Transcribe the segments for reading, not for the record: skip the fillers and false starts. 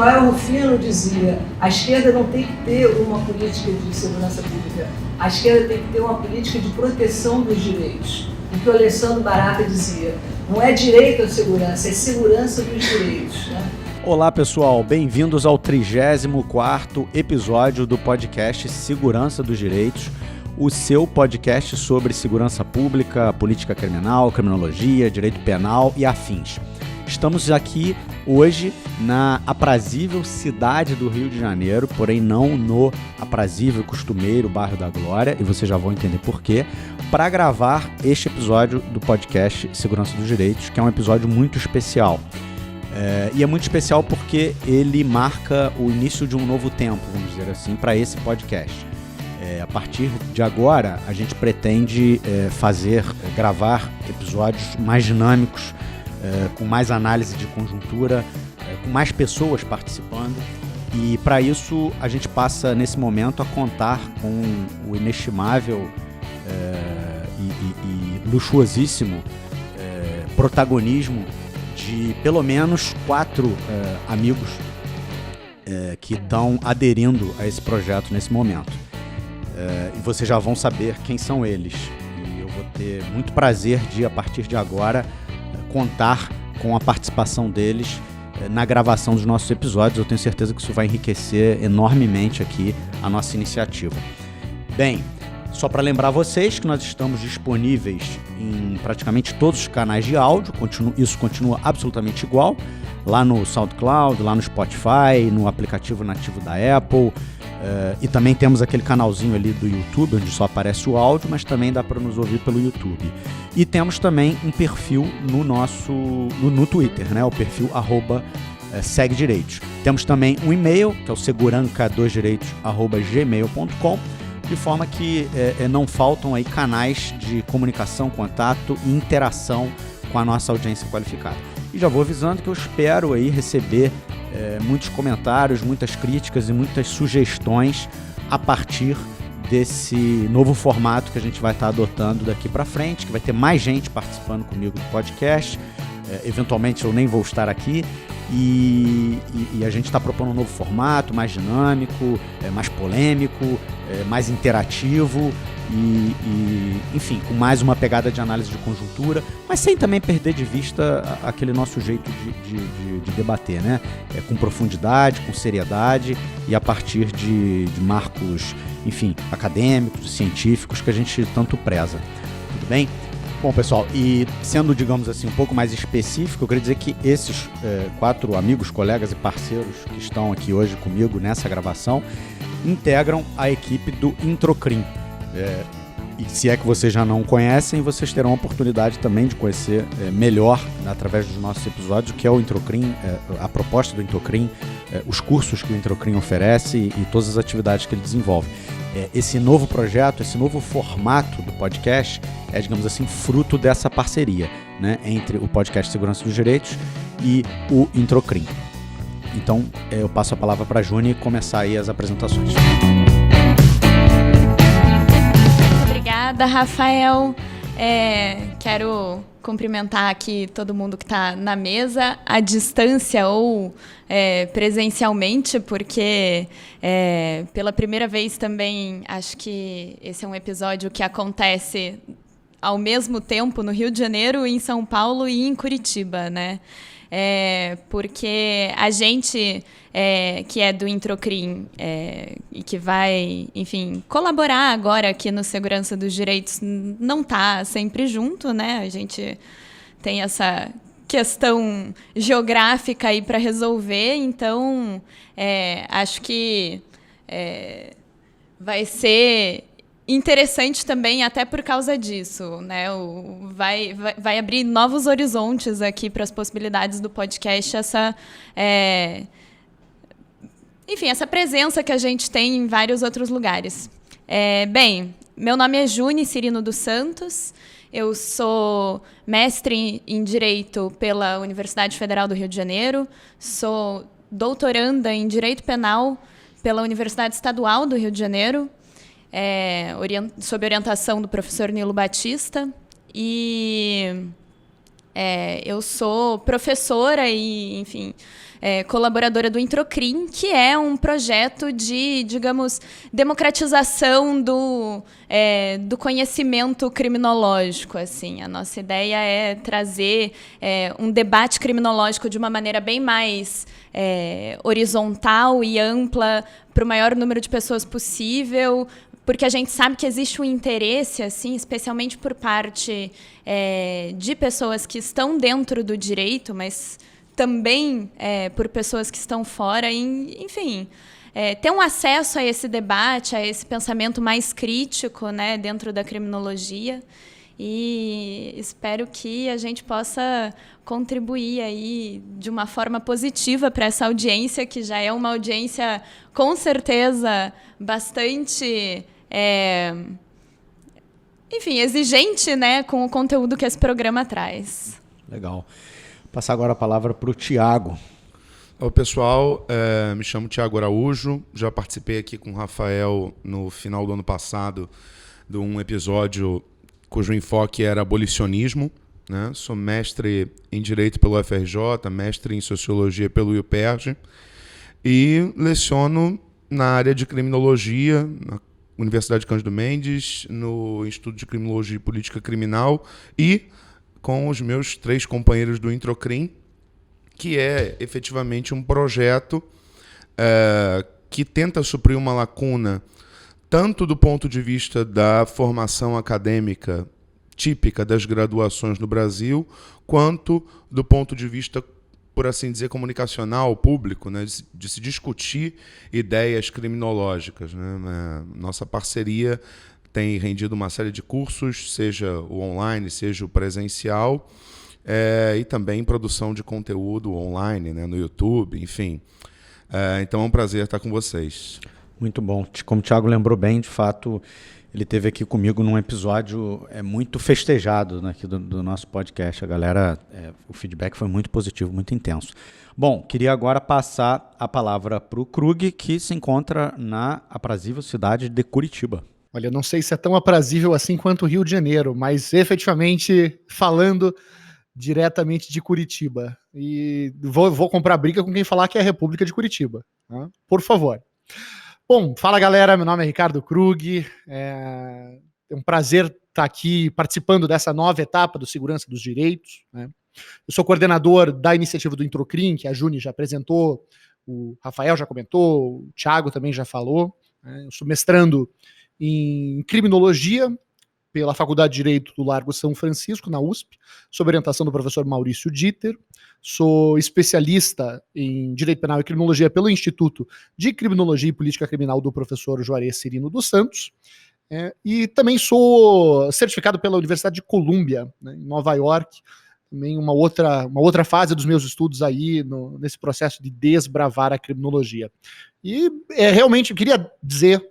Joel Rufino dizia: a esquerda não tem que ter uma política de segurança pública, a esquerda tem que ter uma política de proteção dos direitos. O que o Alessandro Barata dizia: não é direito à segurança, é segurança dos direitos, né? Olá pessoal, bem-vindos ao 34º episódio do podcast Segurança dos Direitos, o seu podcast sobre segurança pública, política criminal, criminologia, direito penal e afins. Estamos aqui hoje na aprazível cidade do Rio de Janeiro, porém não no aprazível e costumeiro bairro da Glória, e vocês já vão entender por quê, para gravar este episódio do podcast Segurança dos Direitos, que é um episódio muito especial. E é muito especial porque ele marca o início de um novo tempo, vamos dizer assim, para esse podcast. A partir de agora, a gente pretende gravar episódios mais dinâmicos, com mais análise de conjuntura, com mais pessoas participando. E para isso, a gente passa, nesse momento, a contar com o inestimável e luxuosíssimo protagonismo de pelo menos 4 amigos que estão aderindo a esse projeto nesse momento. E vocês já vão saber quem são eles. E eu vou ter muito prazer de, a partir de agora, contar com a participação deles na gravação dos nossos episódios. Eu tenho certeza que isso vai enriquecer enormemente aqui a nossa iniciativa. Bem, só para lembrar vocês que nós estamos disponíveis em praticamente todos os canais de áudio, isso continua absolutamente igual, lá no SoundCloud, lá no Spotify, no aplicativo nativo da Apple, e também temos aquele canalzinho ali do YouTube, onde só aparece o áudio, mas também dá para nos ouvir pelo YouTube. E temos também um perfil no Twitter, né? O perfil @segdireitos. Temos também um e-mail, que é o seguranca2direitos@gmail.com, de forma que não faltam aí canais de comunicação, contato e interação com a nossa audiência qualificada. E já vou avisando que eu espero aí receber muitos comentários, muitas críticas e muitas sugestões a partir desse novo formato que a gente vai estar adotando daqui para frente, que vai ter mais gente participando comigo do podcast. Eventualmente eu nem vou estar aqui. E a gente está propondo um novo formato, mais dinâmico, mais polêmico, mais interativo enfim, com mais uma pegada de análise de conjuntura, mas sem também perder de vista aquele nosso jeito de debater, né? Com profundidade, com seriedade e a partir de marcos, enfim, acadêmicos, científicos que a gente tanto preza. Tudo bem? Bom, pessoal, e sendo, digamos assim, um pouco mais específico, eu queria dizer que esses 4 amigos, colegas e parceiros que estão aqui hoje comigo nessa gravação integram a equipe do Introcrim. E se é que vocês já não conhecem, vocês terão a oportunidade também de conhecer melhor, através dos nossos episódios, o que é o Introcrim, a proposta do Introcrim, os cursos que o Introcrim oferece e todas as atividades que ele desenvolve. Esse novo projeto, esse novo formato do podcast é, digamos assim, fruto dessa parceria, né, entre o podcast Segurança dos Direitos e o Introcrim. Então, eu passo a palavra para a Juni começar aí as apresentações. Obrigada, Rafael. Quero cumprimentar aqui todo mundo que está na mesa, à distância ou presencialmente, porque pela primeira vez também acho que esse é um episódio que acontece ao mesmo tempo no Rio de Janeiro, em São Paulo e em Curitiba, né? Porque a gente que é do Introcrim e que vai, enfim, colaborar agora aqui no Segurança dos Direitos, não está sempre junto, né? A gente tem essa questão geográfica aí para resolver, então acho que vai ser interessante também até por causa disso, né? Vai abrir novos horizontes aqui para as possibilidades do podcast, enfim, essa presença que a gente tem em vários outros lugares. Bem, meu nome é Juni Cirino dos Santos, eu sou mestre em Direito pela Universidade Federal do Rio de Janeiro, sou doutoranda em Direito Penal pela Universidade Estadual do Rio de Janeiro, sob orientação do professor Nilo Batista, e Eu sou professora e, enfim, colaboradora do Introcrim, que é um projeto de, digamos, democratização do conhecimento criminológico. Assim. A nossa ideia é trazer um debate criminológico de uma maneira bem mais horizontal e ampla para o maior número de pessoas possível, porque a gente sabe que existe um interesse, assim, especialmente por parte de pessoas que estão dentro do direito, mas também por pessoas que estão fora, enfim, ter um acesso a esse debate, a esse pensamento mais crítico, né, dentro da criminologia. E espero que a gente possa contribuir aí de uma forma positiva para essa audiência, que já é uma audiência, com certeza, bastante, enfim, exigente, né, com o conteúdo que esse programa traz. Legal. Vou passar agora a palavra para o Tiago. Oi, pessoal. Me chamo Tiago Araújo. Já participei aqui com o Rafael no final do ano passado de um episódio cujo enfoque era abolicionismo, né? Sou mestre em Direito pelo UFRJ, mestre em Sociologia pelo UPERJ e leciono na área de Criminologia, na Universidade Cândido Mendes, no Instituto de Criminologia e Política Criminal e com os meus 3 companheiros do Introcrim, que é efetivamente um projeto que tenta suprir uma lacuna tanto do ponto de vista da formação acadêmica típica das graduações no Brasil, quanto do ponto de vista, por assim dizer, comunicacional, público, né, de se discutir ideias criminológicas, né? Nossa parceria tem rendido uma série de cursos, seja o online, seja o presencial, e também produção de conteúdo online, né, no YouTube, enfim. Então é um prazer estar com vocês. Muito bom. Como o Thiago lembrou bem, de fato, ele esteve aqui comigo num episódio muito festejado, né, aqui do nosso podcast. A galera, o feedback foi muito positivo, muito intenso. Bom, queria agora passar a palavra para o Krug, que se encontra na aprazível cidade de Curitiba. Olha, eu não sei se é tão aprazível assim quanto o Rio de Janeiro, mas efetivamente falando diretamente de Curitiba. E vou comprar briga com quem falar que é a República de Curitiba. Tá? Por favor. Bom, fala galera, meu nome é Ricardo Krug, é um prazer estar aqui participando dessa nova etapa do Segurança dos Direitos, né? Eu sou coordenador da iniciativa do Introcrim, que a Juni já apresentou, o Rafael já comentou, o Thiago também já falou, né? Eu sou mestrando em Criminologia pela Faculdade de Direito do Largo São Francisco, na USP, sob orientação do professor Maurício Dieter. Sou especialista em Direito Penal e Criminologia pelo Instituto de Criminologia e Política Criminal do professor Juarez Cirino dos Santos. E também sou certificado pela Universidade de Colômbia, né, em Nova York. Também uma outra fase dos meus estudos aí nesse processo de desbravar a criminologia. E realmente eu queria dizer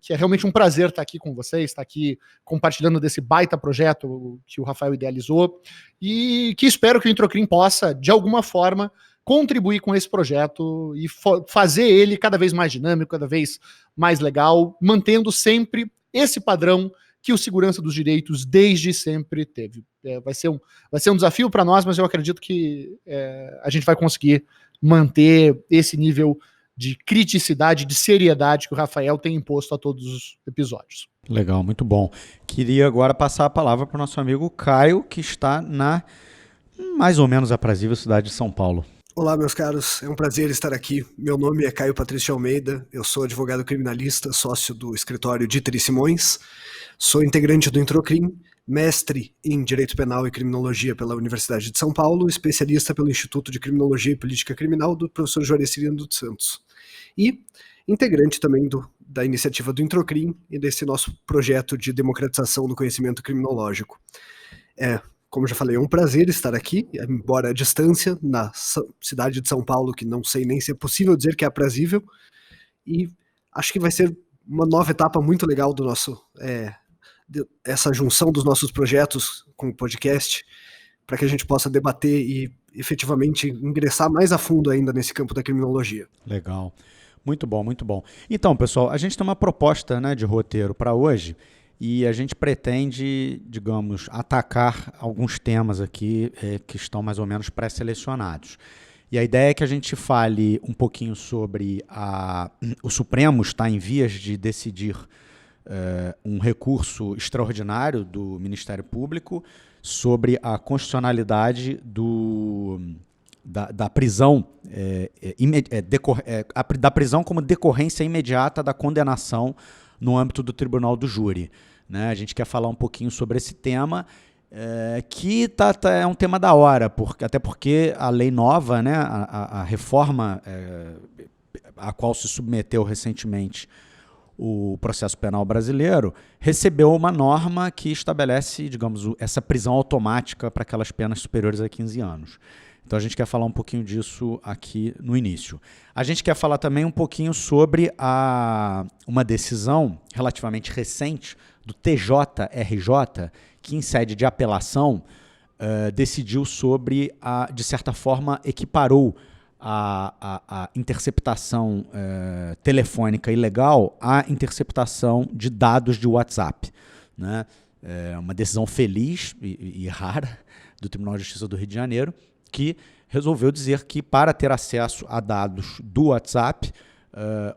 que é realmente um prazer estar aqui com vocês, estar aqui compartilhando desse baita projeto que o Rafael idealizou e que espero que o Introcrim possa, de alguma forma, contribuir com esse projeto e fazer ele cada vez mais dinâmico, cada vez mais legal, mantendo sempre esse padrão que o Segurança dos Direitos desde sempre teve. Vai ser um desafio para nós, mas eu acredito que a gente vai conseguir manter esse nível de criticidade, de seriedade que o Rafael tem imposto a todos os episódios. Legal, muito bom. Queria agora passar a palavra para o nosso amigo Caio, que está na mais ou menos aprazível cidade de São Paulo. Olá, meus caros, é um prazer estar aqui. Meu nome é Caio Patrício Almeida, eu sou advogado criminalista, sócio do escritório Dieter e Simões, sou integrante do Introcrim, mestre em Direito Penal e Criminologia pela Universidade de São Paulo, especialista pelo Instituto de Criminologia e Política Criminal do professor Juarez Cirino dos Santos. E integrante também da iniciativa do Introcrim e desse nosso projeto de democratização do conhecimento criminológico. Como já falei, é um prazer estar aqui, embora à distância, na cidade de São Paulo, que não sei nem se é possível dizer que é aprazível, e acho que vai ser uma nova etapa muito legal do nosso, essa junção dos nossos projetos com o podcast, para que a gente possa debater e efetivamente ingressar mais a fundo ainda nesse campo da criminologia. Legal. Muito bom, muito bom. Então, pessoal, a gente tem uma proposta, né, de roteiro para hoje, e a gente pretende, digamos, atacar alguns temas aqui que estão mais ou menos pré-selecionados. E a ideia é que a gente fale um pouquinho sobre o Supremo está em vias de decidir um recurso extraordinário do Ministério Público sobre a constitucionalidade da prisão, da prisão como decorrência imediata da condenação no âmbito do Tribunal do Júri. Né? A gente quer falar um pouquinho sobre esse tema, que é um tema da hora, até porque a lei nova, né, a reforma a qual se submeteu recentemente o processo penal brasileiro, recebeu uma norma que estabelece, digamos, essa prisão automática para aquelas penas superiores a 15 anos. Então a gente quer falar um pouquinho disso aqui no início. A gente quer falar também um pouquinho sobre uma decisão relativamente recente do TJRJ, que em sede de apelação decidiu sobre, de certa forma, equiparou a interceptação telefônica ilegal à interceptação de dados de WhatsApp. Né? Uma decisão feliz e rara do Tribunal de Justiça do Rio de Janeiro, que resolveu dizer que, para ter acesso a dados do WhatsApp,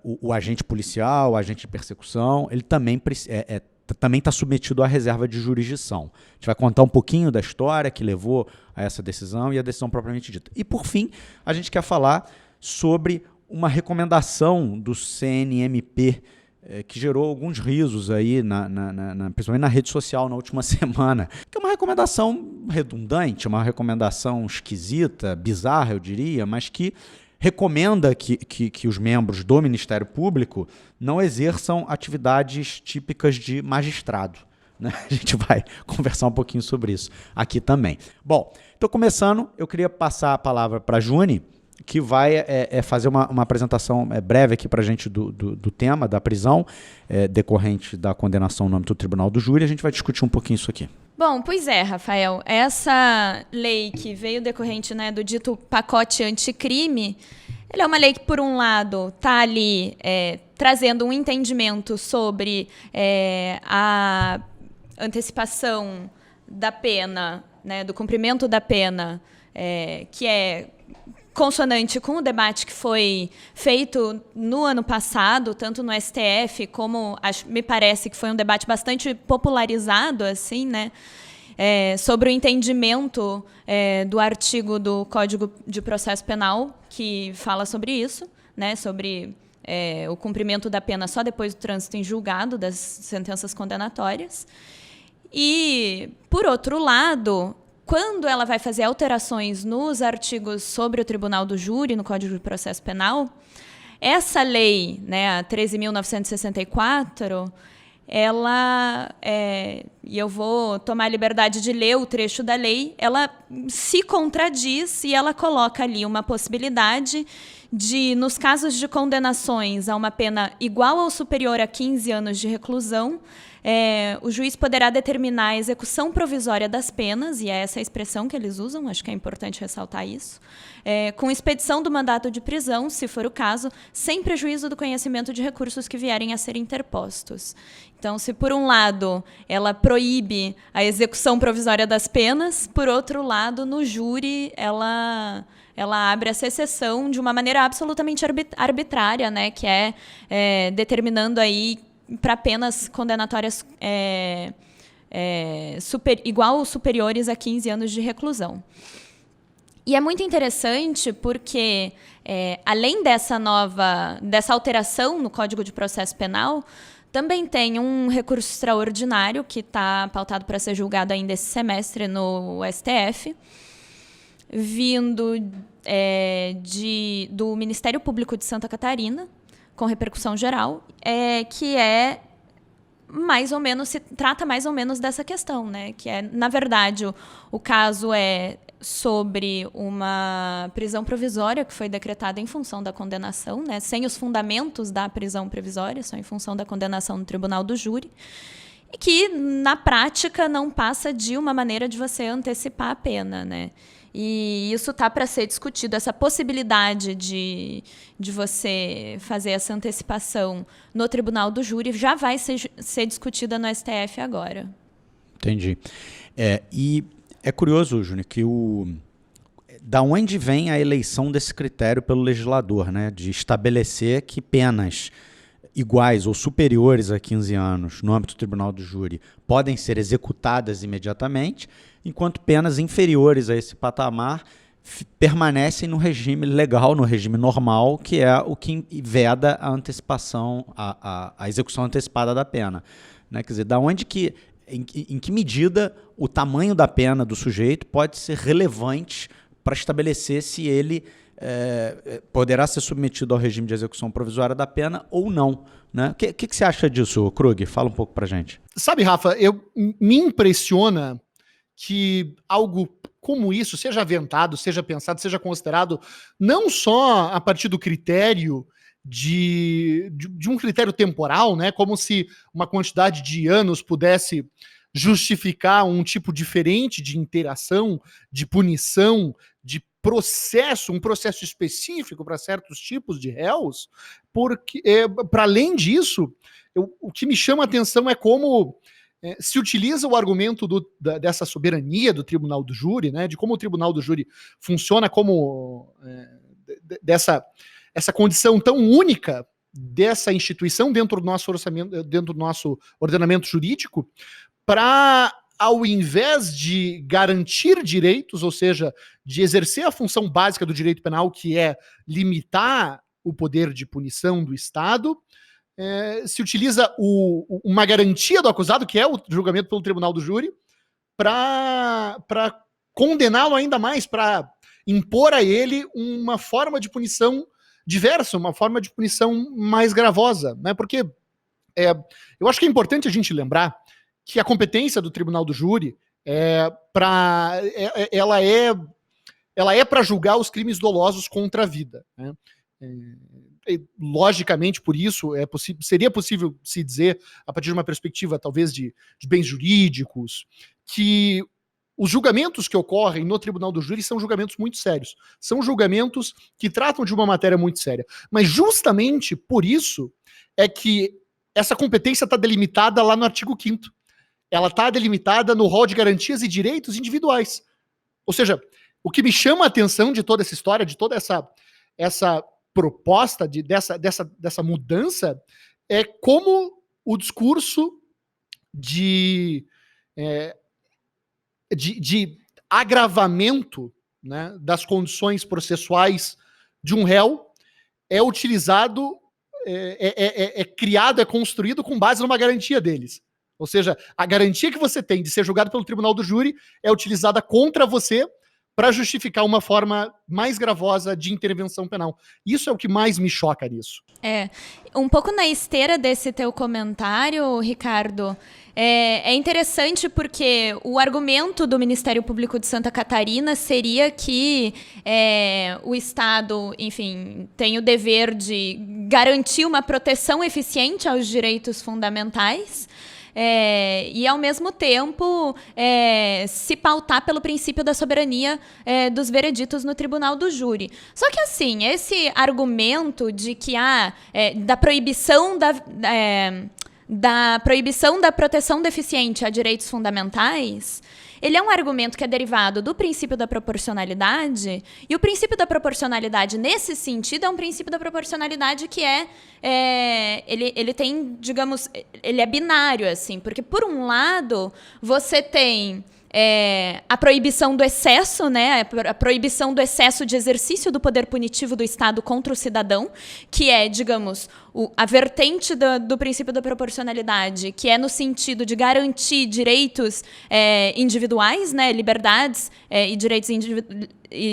o agente policial, o agente de persecução, ele também está submetido à reserva de jurisdição. A gente vai contar um pouquinho da história que levou a essa decisão e a decisão propriamente dita. E, por fim, a gente quer falar sobre uma recomendação do CNMP, que gerou alguns risos aí, principalmente na rede social na última semana, que é uma recomendação redundante, uma recomendação esquisita, bizarra, eu diria, mas que recomenda que os membros do Ministério Público não exerçam atividades típicas de magistrado. Né? A gente vai conversar um pouquinho sobre isso aqui também. Bom, então começando, eu queria passar a palavra para a Juni, que vai fazer uma apresentação breve aqui para a gente do tema da prisão decorrente da condenação no âmbito do Tribunal do Júri. A gente vai discutir um pouquinho isso aqui. Bom, pois é, Rafael. Essa lei que veio decorrente, né, do dito pacote anticrime, ele é uma lei que, por um lado, está ali trazendo um entendimento sobre a antecipação da pena, né, do cumprimento da pena, que é consonante com o debate que foi feito no ano passado, tanto no STF como, me parece que foi um debate bastante popularizado, assim, né, sobre o entendimento do artigo do Código de Processo Penal que fala sobre isso, né, sobre o cumprimento da pena só depois do trânsito em julgado das sentenças condenatórias. E, por outro lado, quando ela vai fazer alterações nos artigos sobre o Tribunal do Júri, no Código de Processo Penal, essa lei, né, a 13.964, ela, e eu vou tomar a liberdade de ler o trecho da lei, ela se contradiz e ela coloca ali uma possibilidade de, nos casos de condenações a uma pena igual ou superior a 15 anos de reclusão, o juiz poderá determinar a execução provisória das penas, e é essa a expressão que eles usam, acho que é importante ressaltar isso, com expedição do mandato de prisão, se for o caso, sem prejuízo do conhecimento de recursos que vierem a ser interpostos. Então, se por um lado ela proíbe a execução provisória das penas, por outro lado, no júri, ela abre essa exceção de uma maneira absolutamente arbitrária, né, que determinando aí para penas condenatórias igual ou superiores a 15 anos de reclusão. E é muito interessante porque, além dessa alteração no Código de Processo Penal, também tem um recurso extraordinário que está pautado para ser julgado ainda esse semestre no STF, vindo do Ministério Público de Santa Catarina, com repercussão geral, que mais ou menos, se trata mais ou menos dessa questão, né? Que na verdade, o caso é sobre uma prisão provisória que foi decretada em função da condenação, né? Sem os fundamentos da prisão provisória, só em função da condenação no Tribunal do Júri, e que, na prática, não passa de uma maneira de você antecipar a pena, né? E isso está para ser discutido, essa possibilidade de você fazer essa antecipação no tribunal do júri já vai ser discutida no STF agora. Entendi. E é curioso, Júnior, que da onde vem a eleição desse critério pelo legislador, né, de estabelecer que penas iguais ou superiores a 15 anos no âmbito do tribunal do júri podem ser executadas imediatamente, enquanto penas inferiores a esse patamar permanecem no regime legal, no regime normal, que é o que veda a antecipação, a execução antecipada da pena. Né? Quer dizer, da onde que, em que medida o tamanho da pena do sujeito pode ser relevante para estabelecer se ele poderá ser submetido ao regime de execução provisória da pena ou não. Né? O que você acha disso, Krug? Fala um pouco para a gente. Sabe, Rafa, me impressiona que algo como isso seja aventado, seja pensado, seja considerado não só a partir do critério de um critério temporal, né, como se uma quantidade de anos pudesse justificar um tipo diferente de interação, de punição, de processo, um processo específico para certos tipos de réus, porque, para além disso, o que me chama a atenção é como se utiliza o argumento dessa soberania do tribunal do júri, né, de como o tribunal do júri funciona como essa condição tão única dessa instituição dentro do nosso orçamento, dentro do nosso ordenamento jurídico, para, ao invés de garantir direitos, ou seja, de exercer a função básica do direito penal, que é limitar o poder de punição do Estado, se utiliza uma garantia do acusado, que é o julgamento pelo tribunal do júri, para condená-lo ainda mais, para impor a ele uma forma de punição diversa, uma forma de punição mais gravosa. Né? Porque eu acho que é importante a gente lembrar que a competência do tribunal do júri ela é para julgar os crimes dolosos contra a vida. Né? Logicamente, por isso, seria possível se dizer, a partir de uma perspectiva talvez de bens jurídicos, que os julgamentos que ocorrem no tribunal do júri são julgamentos muito sérios. São julgamentos que tratam de uma matéria muito séria. Mas justamente por isso é que essa competência está delimitada lá no artigo 5º. Ela está delimitada no rol de garantias e direitos individuais. Ou seja, o que me chama a atenção de toda essa história, de toda essa proposta, dessa mudança, é como o discurso de agravamento, né, das condições processuais de um réu é utilizado, criado, é construído com base numa garantia deles. Ou seja, a garantia que você tem de ser julgado pelo tribunal do júri é utilizada contra você para justificar uma forma mais gravosa de intervenção penal. Isso é o que mais me choca nisso. Um pouco na esteira desse teu comentário, Ricardo, é interessante porque o argumento do Ministério Público de Santa Catarina seria que o Estado, enfim, tem o dever de garantir uma proteção eficiente aos direitos fundamentais, e, ao mesmo tempo, se pautar pelo princípio da soberania dos vereditos no tribunal do júri. Só que, assim, esse argumento de que da proibição da proteção deficiente a direitos fundamentais, ele é um argumento que é derivado do princípio da proporcionalidade, e o princípio da proporcionalidade, nesse sentido, é um princípio da proporcionalidade que ele tem, digamos, ele é binário, assim, porque, por um lado, você tem a proibição do excesso, né, a proibição do excesso de exercício do poder punitivo do Estado contra o cidadão, que é, digamos, a vertente do princípio da proporcionalidade, que é no sentido de garantir direitos individuais, né, liberdades e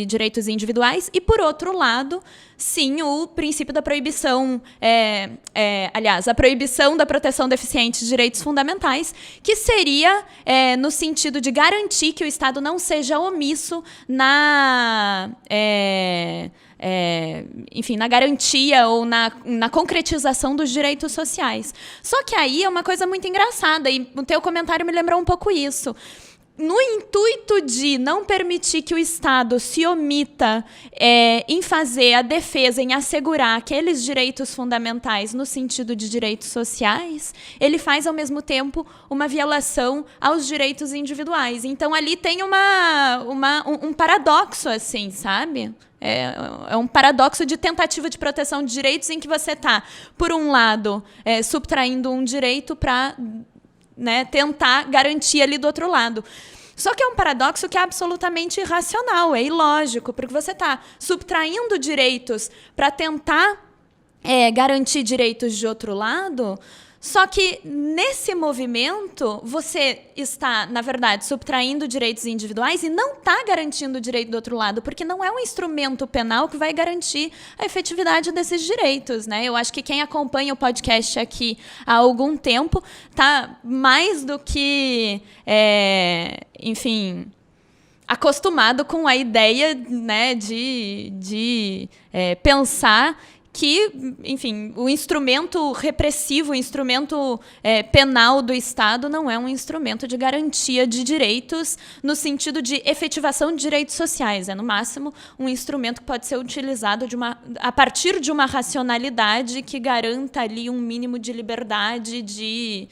direitos individuais, e, por outro lado, sim, o princípio da proibição, aliás, a proibição da proteção deficiente de direitos fundamentais, que seria no sentido de garantir que o Estado não seja omisso enfim, na garantia ou na concretização dos direitos sociais. Só que aí é uma coisa muito engraçada, e o teu comentário me lembrou um pouco isso. no intuito de não permitir que o Estado se omita em fazer a defesa, em assegurar aqueles direitos fundamentais no sentido de direitos sociais, ele faz, ao mesmo tempo, uma violação aos direitos individuais. Então, ali tem um paradoxo, assim, sabe? É um paradoxo de tentativa de proteção de direitos em que você está, por um lado, subtraindo um direito para... né, tentar garantir ali do outro lado. Só que é um paradoxo que é absolutamente irracional, é ilógico, porque você está subtraindo direitos para tentar garantir direitos de outro lado, só que nesse movimento você está, na verdade, subtraindo direitos individuais e não está garantindo o direito do outro lado, porque não é um instrumento penal que vai garantir a efetividade desses direitos, né? Eu acho que quem acompanha o podcast aqui há algum tempo está mais do que, enfim, acostumado com a ideia, né, de pensar que, enfim, o instrumento repressivo, o instrumento penal do Estado não é um instrumento de garantia de direitos no sentido de efetivação de direitos sociais. É, no máximo, um instrumento que pode ser utilizado a partir de uma racionalidade que garanta ali um mínimo de liberdade, de,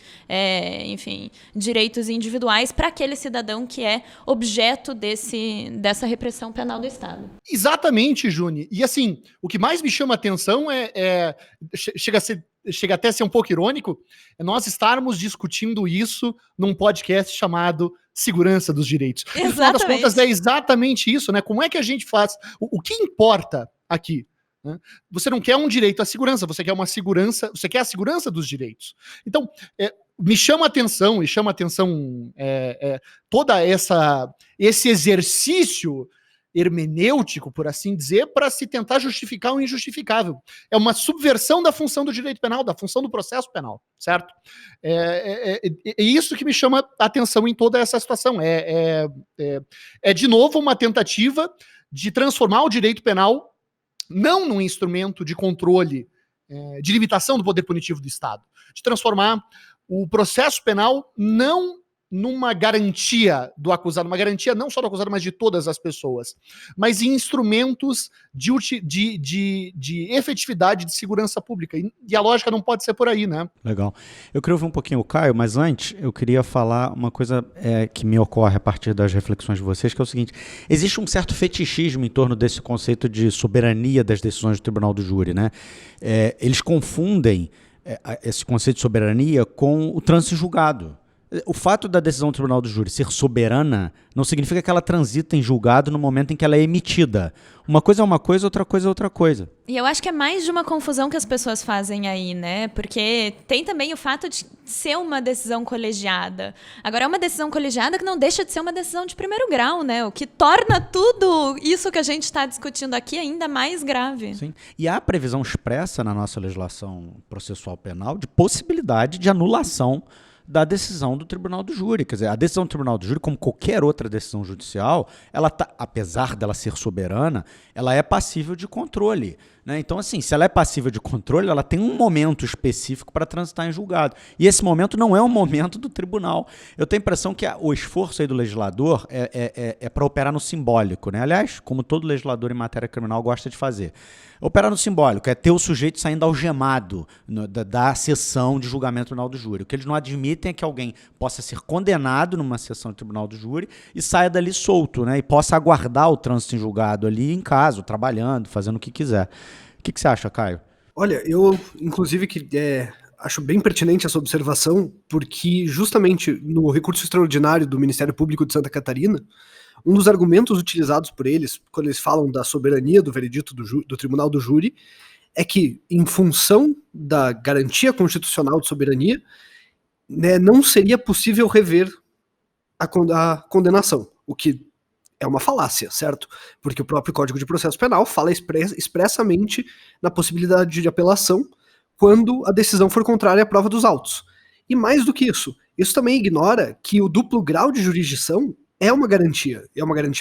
enfim, direitos individuais para aquele cidadão que é objeto dessa repressão penal do Estado. Exatamente, Juni. E assim, o que mais me chama a atenção chega até a ser um pouco irônico, é nós estarmos discutindo isso num podcast chamado Segurança dos Direitos. No final das contas, é exatamente isso, né? Como é que a gente faz? O que importa aqui? Né? Você não quer um direito à segurança, você quer uma segurança, você quer a segurança dos direitos. Então, me chama a atenção, todo esse exercício hermenêutico, por assim dizer, para se tentar justificar o injustificável. É uma subversão da função do direito penal, da função do processo penal, certo? É isso que me chama a atenção em toda essa situação. De novo, uma tentativa de transformar o direito penal não num instrumento de controle, de limitação do poder punitivo do Estado, de transformar o processo penal não numa garantia do acusado, uma garantia não só do acusado, mas de todas as pessoas, mas em instrumentos de efetividade de segurança pública. E a lógica não pode ser por aí, né? Legal. Eu queria ouvir um pouquinho o Caio, mas antes eu queria falar uma coisa que me ocorre a partir das reflexões de vocês, que é o seguinte: existe um certo fetichismo em torno desse conceito de soberania das decisões do Tribunal do Júri, né? Eles confundem esse conceito de soberania com o trânsito em julgado. O fato da decisão do Tribunal do Júri ser soberana não significa que ela transita em julgado no momento em que ela é emitida. Uma coisa é uma coisa, outra coisa é outra coisa. E eu acho que é mais de uma confusão que as pessoas fazem aí, né? Porque tem também o fato de ser uma decisão colegiada. Agora, é uma decisão colegiada que não deixa de ser uma decisão de primeiro grau, né? O que torna tudo isso que a gente está discutindo aqui ainda mais grave. Sim. E há previsão expressa na nossa legislação processual penal de possibilidade de anulação da decisão do Tribunal do Júri. Quer dizer, a decisão do Tribunal do Júri, como qualquer outra decisão judicial, ela apesar dela ser soberana, ela é passível de controle, né? Então, assim, se ela é passível de controle, ela tem um momento específico para transitar em julgado. E esse momento não é o momento do tribunal. Eu tenho a impressão que o esforço aí do legislador é para operar no simbólico, né? Aliás, como todo legislador em matéria criminal gosta de fazer. Operar no simbólico é ter o sujeito saindo algemado da sessão de julgamento do Tribunal do Júri. O que eles não admitem é que alguém possa ser condenado numa sessão do Tribunal do Júri e saia dali solto, né? E possa aguardar o trânsito em julgado ali em casa, trabalhando, fazendo o que quiser. O que você acha, Caio? Olha, eu, inclusive, acho bem pertinente essa observação, porque justamente no recurso extraordinário do Ministério Público de Santa Catarina, um dos argumentos utilizados por eles, quando eles falam da soberania do veredito do Tribunal do Júri, é que, em função da garantia constitucional de soberania, né, não seria possível rever a condenação, o que é uma falácia, certo? Porque o próprio Código de Processo Penal fala expressamente na possibilidade de apelação quando a decisão for contrária à prova dos autos. E mais do que isso também ignora que o duplo grau de jurisdição é uma garantia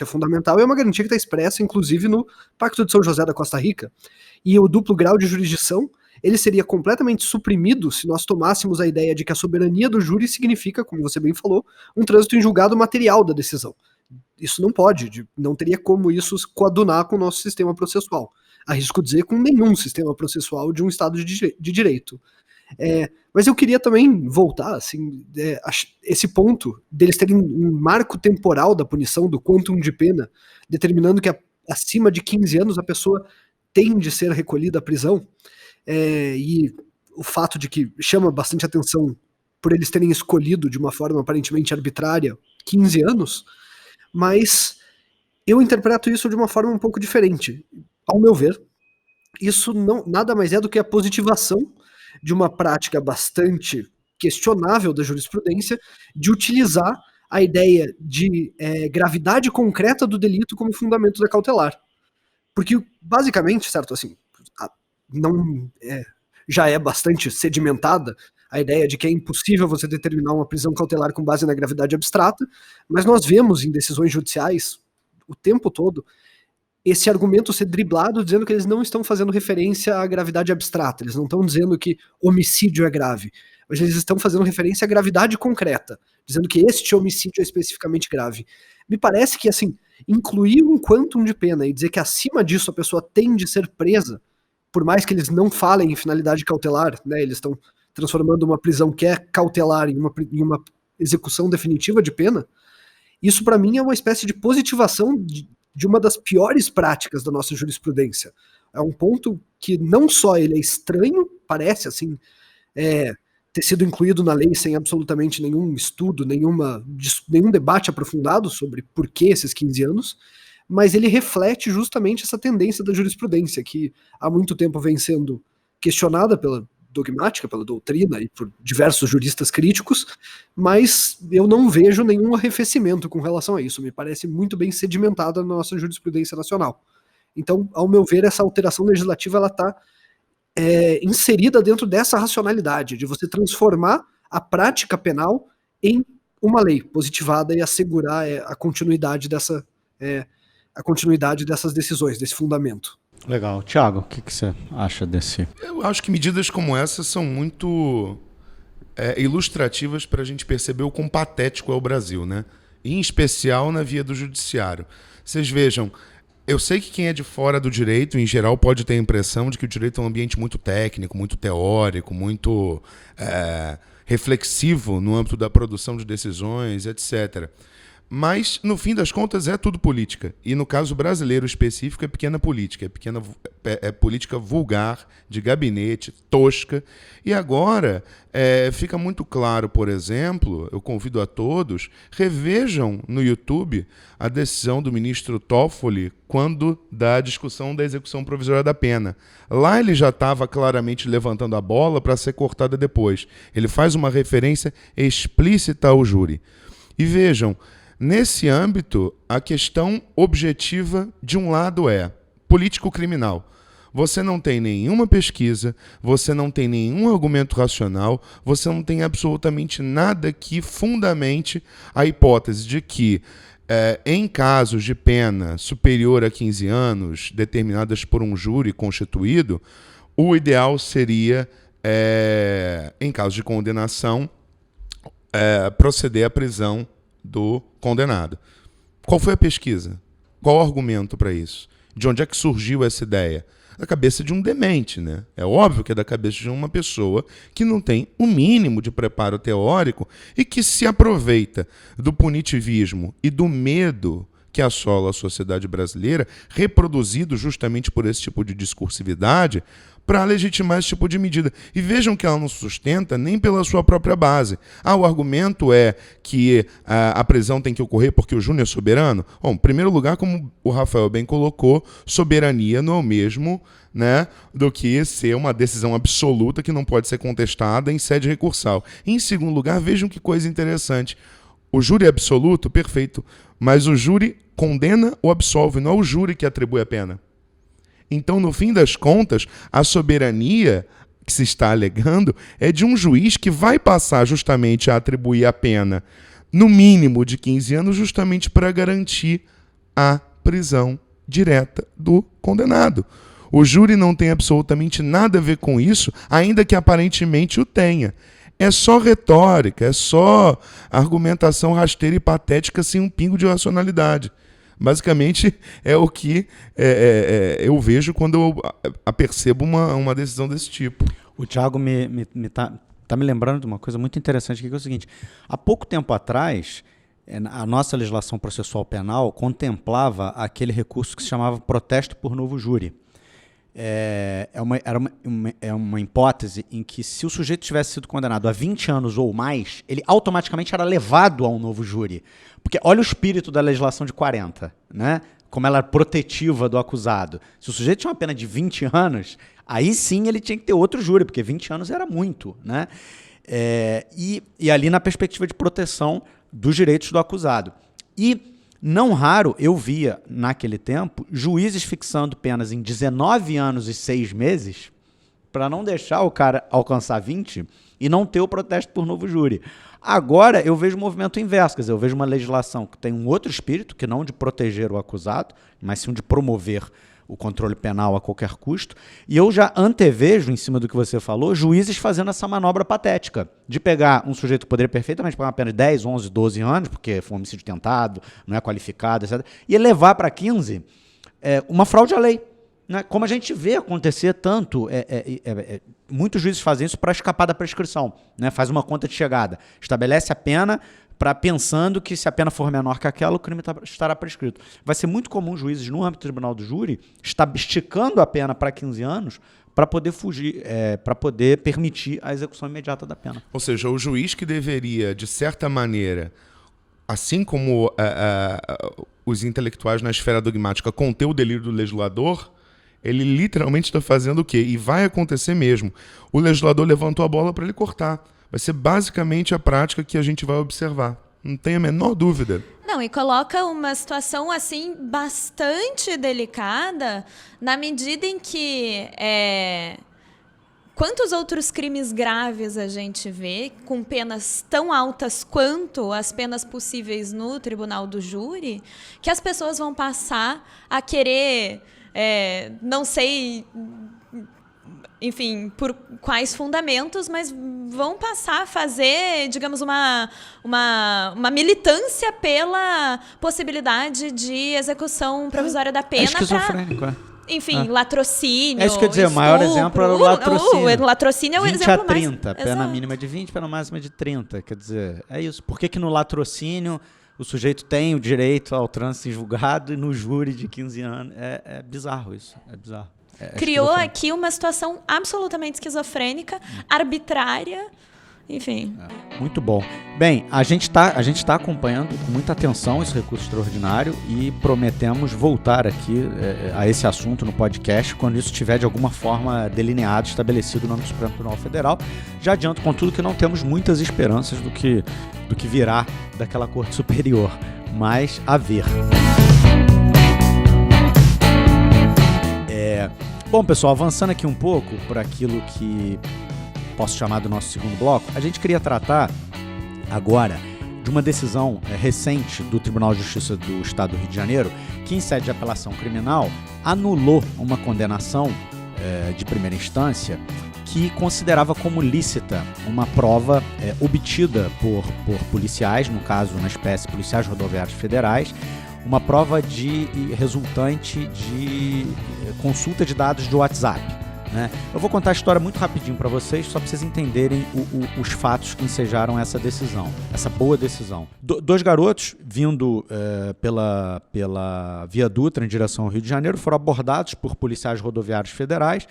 fundamental, é uma garantia que está expressa, inclusive, no Pacto de São José da Costa Rica. E o duplo grau de jurisdição ele seria completamente suprimido se nós tomássemos a ideia de que a soberania do júri significa, como você bem falou, um trânsito em julgado material da decisão. Isso não pode, não teria como isso coadunar com o nosso sistema processual. Arrisco dizer com nenhum sistema processual de um Estado de direito. Mas eu queria também voltar, assim, esse ponto deles terem um marco temporal da punição, do quantum de pena, determinando que acima de 15 anos a pessoa tem de ser recolhida à prisão, e o fato de que chama bastante atenção por eles terem escolhido de uma forma aparentemente arbitrária 15 anos, mas eu interpreto isso de uma forma um pouco diferente. Ao meu ver, isso nada mais é do que a positivação de uma prática bastante questionável da jurisprudência de utilizar a ideia de gravidade concreta do delito como fundamento da cautelar. Porque, basicamente, certo, assim, já é bastante sedimentada a ideia de que é impossível você determinar uma prisão cautelar com base na gravidade abstrata, mas nós vemos em decisões judiciais o tempo todo esse argumento ser driblado dizendo que eles não estão fazendo referência à gravidade abstrata, eles não estão dizendo que homicídio é grave, mas eles estão fazendo referência à gravidade concreta, dizendo que este homicídio é especificamente grave. Me parece que, assim, incluir um quantum de pena e dizer que acima disso a pessoa tem de ser presa, por mais que eles não falem em finalidade cautelar, né, eles estão transformando uma prisão que é cautelar em uma execução definitiva de pena, isso para mim é uma espécie de positivação de uma das piores práticas da nossa jurisprudência. É um ponto que não só ele é estranho, parece assim, ter sido incluído na lei sem absolutamente nenhum estudo, nenhum debate aprofundado sobre por que esses 15 anos, mas ele reflete justamente essa tendência da jurisprudência, que há muito tempo vem sendo questionada pela dogmática, pela doutrina e por diversos juristas críticos, mas eu não vejo nenhum arrefecimento com relação a isso. Me parece muito bem sedimentada na nossa jurisprudência nacional. Então, ao meu ver, essa alteração legislativa ela está inserida dentro dessa racionalidade, de você transformar a prática penal em uma lei positivada e assegurar a continuidade dessas decisões, desse fundamento. Legal. Thiago, o que você acha desse? Eu acho que medidas como essa são muito ilustrativas para a gente perceber o quão patético é o Brasil, né? Em especial na via do judiciário. Vocês vejam, eu sei que quem é de fora do direito, em geral, pode ter a impressão de que o direito é um ambiente muito técnico, muito teórico, muito reflexivo no âmbito da produção de decisões, etc. Mas, no fim das contas, é tudo política. E, no caso brasileiro específico, é pequena política. É política vulgar, de gabinete, tosca. E agora, fica muito claro, por exemplo, eu convido a todos, revejam no YouTube a decisão do ministro Toffoli quando da discussão da execução provisória da pena. Lá ele já estava claramente levantando a bola para ser cortada depois. Ele faz uma referência explícita ao júri. E vejam, nesse âmbito, a questão objetiva, de um lado, é político-criminal. Você não tem nenhuma pesquisa, você não tem nenhum argumento racional, você não tem absolutamente nada que fundamente a hipótese de que, em casos de pena superior a 15 anos, determinadas por um júri constituído, o ideal seria, em caso de condenação, proceder à prisão do condenado. Qual foi a pesquisa? Qual o argumento para isso? De onde é que surgiu essa ideia? Da cabeça de um demente, né? É óbvio que é da cabeça de uma pessoa que não tem o mínimo de preparo teórico e que se aproveita do punitivismo e do medo que assola a sociedade brasileira, reproduzido justamente por esse tipo de discursividade, para legitimar esse tipo de medida. E vejam que ela não sustenta nem pela sua própria base. O argumento é que a prisão tem que ocorrer porque o Júnior é soberano? Bom, em primeiro lugar, como o Rafael bem colocou, soberania não é o mesmo, né, do que ser uma decisão absoluta que não pode ser contestada em sede recursal. Em segundo lugar, vejam que coisa interessante. O júri é absoluto? Perfeito. Mas o júri condena ou absolve, não é o júri que atribui a pena. Então, no fim das contas, a soberania que se está alegando é de um juiz que vai passar justamente a atribuir a pena, no mínimo de 15 anos, justamente para garantir a prisão direta do condenado. O júri não tem absolutamente nada a ver com isso, ainda que aparentemente o tenha. É só retórica, é só argumentação rasteira e patética sem um pingo de racionalidade. Basicamente, é o que eu vejo quando eu apercebo uma decisão desse tipo. O Thiago tá me lembrando de uma coisa muito interessante aqui, que é o seguinte. Há pouco tempo atrás, a nossa legislação processual penal contemplava aquele recurso que se chamava protesto por novo júri. Era uma hipótese em que, se o sujeito tivesse sido condenado a 20 anos ou mais, ele automaticamente era levado a um novo júri. Porque olha o espírito da legislação de 40, né? Como ela é protetiva do acusado. Se o sujeito tinha uma pena de 20 anos, aí sim ele tinha que ter outro júri, porque 20 anos era muito, né? E ali na perspectiva de proteção dos direitos do acusado. E não raro eu via, naquele tempo, juízes fixando penas em 19 anos e 6 meses para não deixar o cara alcançar 20 e não ter o protesto por novo júri. Agora eu vejo um movimento inverso, quer dizer, eu vejo uma legislação que tem um outro espírito, que não de proteger o acusado, mas sim de promover o controle penal a qualquer custo, e eu já antevejo, em cima do que você falou, juízes fazendo essa manobra patética, de pegar um sujeito que poderia perfeitamente pagar uma pena de 10, 11, 12 anos, porque foi um homicídio tentado, não é qualificado, etc., e levar para 15 uma fraude à lei. Né? Como a gente vê acontecer tanto, muitos juízes fazem isso para escapar da prescrição, né? Faz uma conta de chegada, estabelece a pena pensando que, se a pena for menor que aquela, o crime estará prescrito. Vai ser muito comum juízes no âmbito do tribunal do júri estar esticando a pena para 15 anos para poder fugir, para poder permitir a execução imediata da pena. Ou seja, o juiz que deveria, de certa maneira, assim como os intelectuais na esfera dogmática, conter o delírio do legislador, ele literalmente está fazendo o quê? E vai acontecer mesmo. O legislador levantou a bola para ele cortar. Vai ser basicamente a prática que a gente vai observar. Não tem a menor dúvida. Não, e coloca uma situação assim bastante delicada, na medida em que quantos outros crimes graves a gente vê com penas tão altas quanto as penas possíveis no tribunal do júri, que as pessoas vão passar a querer, não sei, enfim, por quais fundamentos, mas vão passar a fazer, digamos, uma militância pela possibilidade de execução provisória da pena. Esquizofrênico, Enfim, latrocínio. É isso que eu ia dizer, o maior exemplo era o latrocínio. O latrocínio é o 20 exemplo a 30, mais... pena Exato. mínima de 20, pena máxima de 30. Quer dizer, é isso. Por que no latrocínio o sujeito tem o direito ao trânsito em julgado e no júri de 15 anos? É bizarro isso, é bizarro. Criou aqui uma situação absolutamente esquizofrênica, arbitrária, enfim. Muito bom. Bem, a gente tá acompanhando com muita atenção esse recurso extraordinário e prometemos voltar aqui a esse assunto no podcast quando isso estiver de alguma forma delineado, estabelecido no âmbito do Supremo Tribunal Federal. Já adianto, contudo, que não temos muitas esperanças do que virá daquela Corte Superior, mas a ver. Bom, pessoal, avançando aqui um pouco por aquilo que posso chamar do nosso segundo bloco, a gente queria tratar agora de uma decisão recente do Tribunal de Justiça do Estado do Rio de Janeiro, que, em sede de apelação criminal, anulou uma condenação de primeira instância que considerava como lícita uma prova obtida por policiais, no caso, na espécie, policiais rodoviários federais, uma prova resultante de consulta de dados de WhatsApp. Né? Eu vou contar a história muito rapidinho para vocês, só para vocês entenderem os fatos que ensejaram essa decisão, essa boa decisão. Dois garotos vindo pela Via Dutra em direção ao Rio de Janeiro foram abordados por policiais rodoviários federais.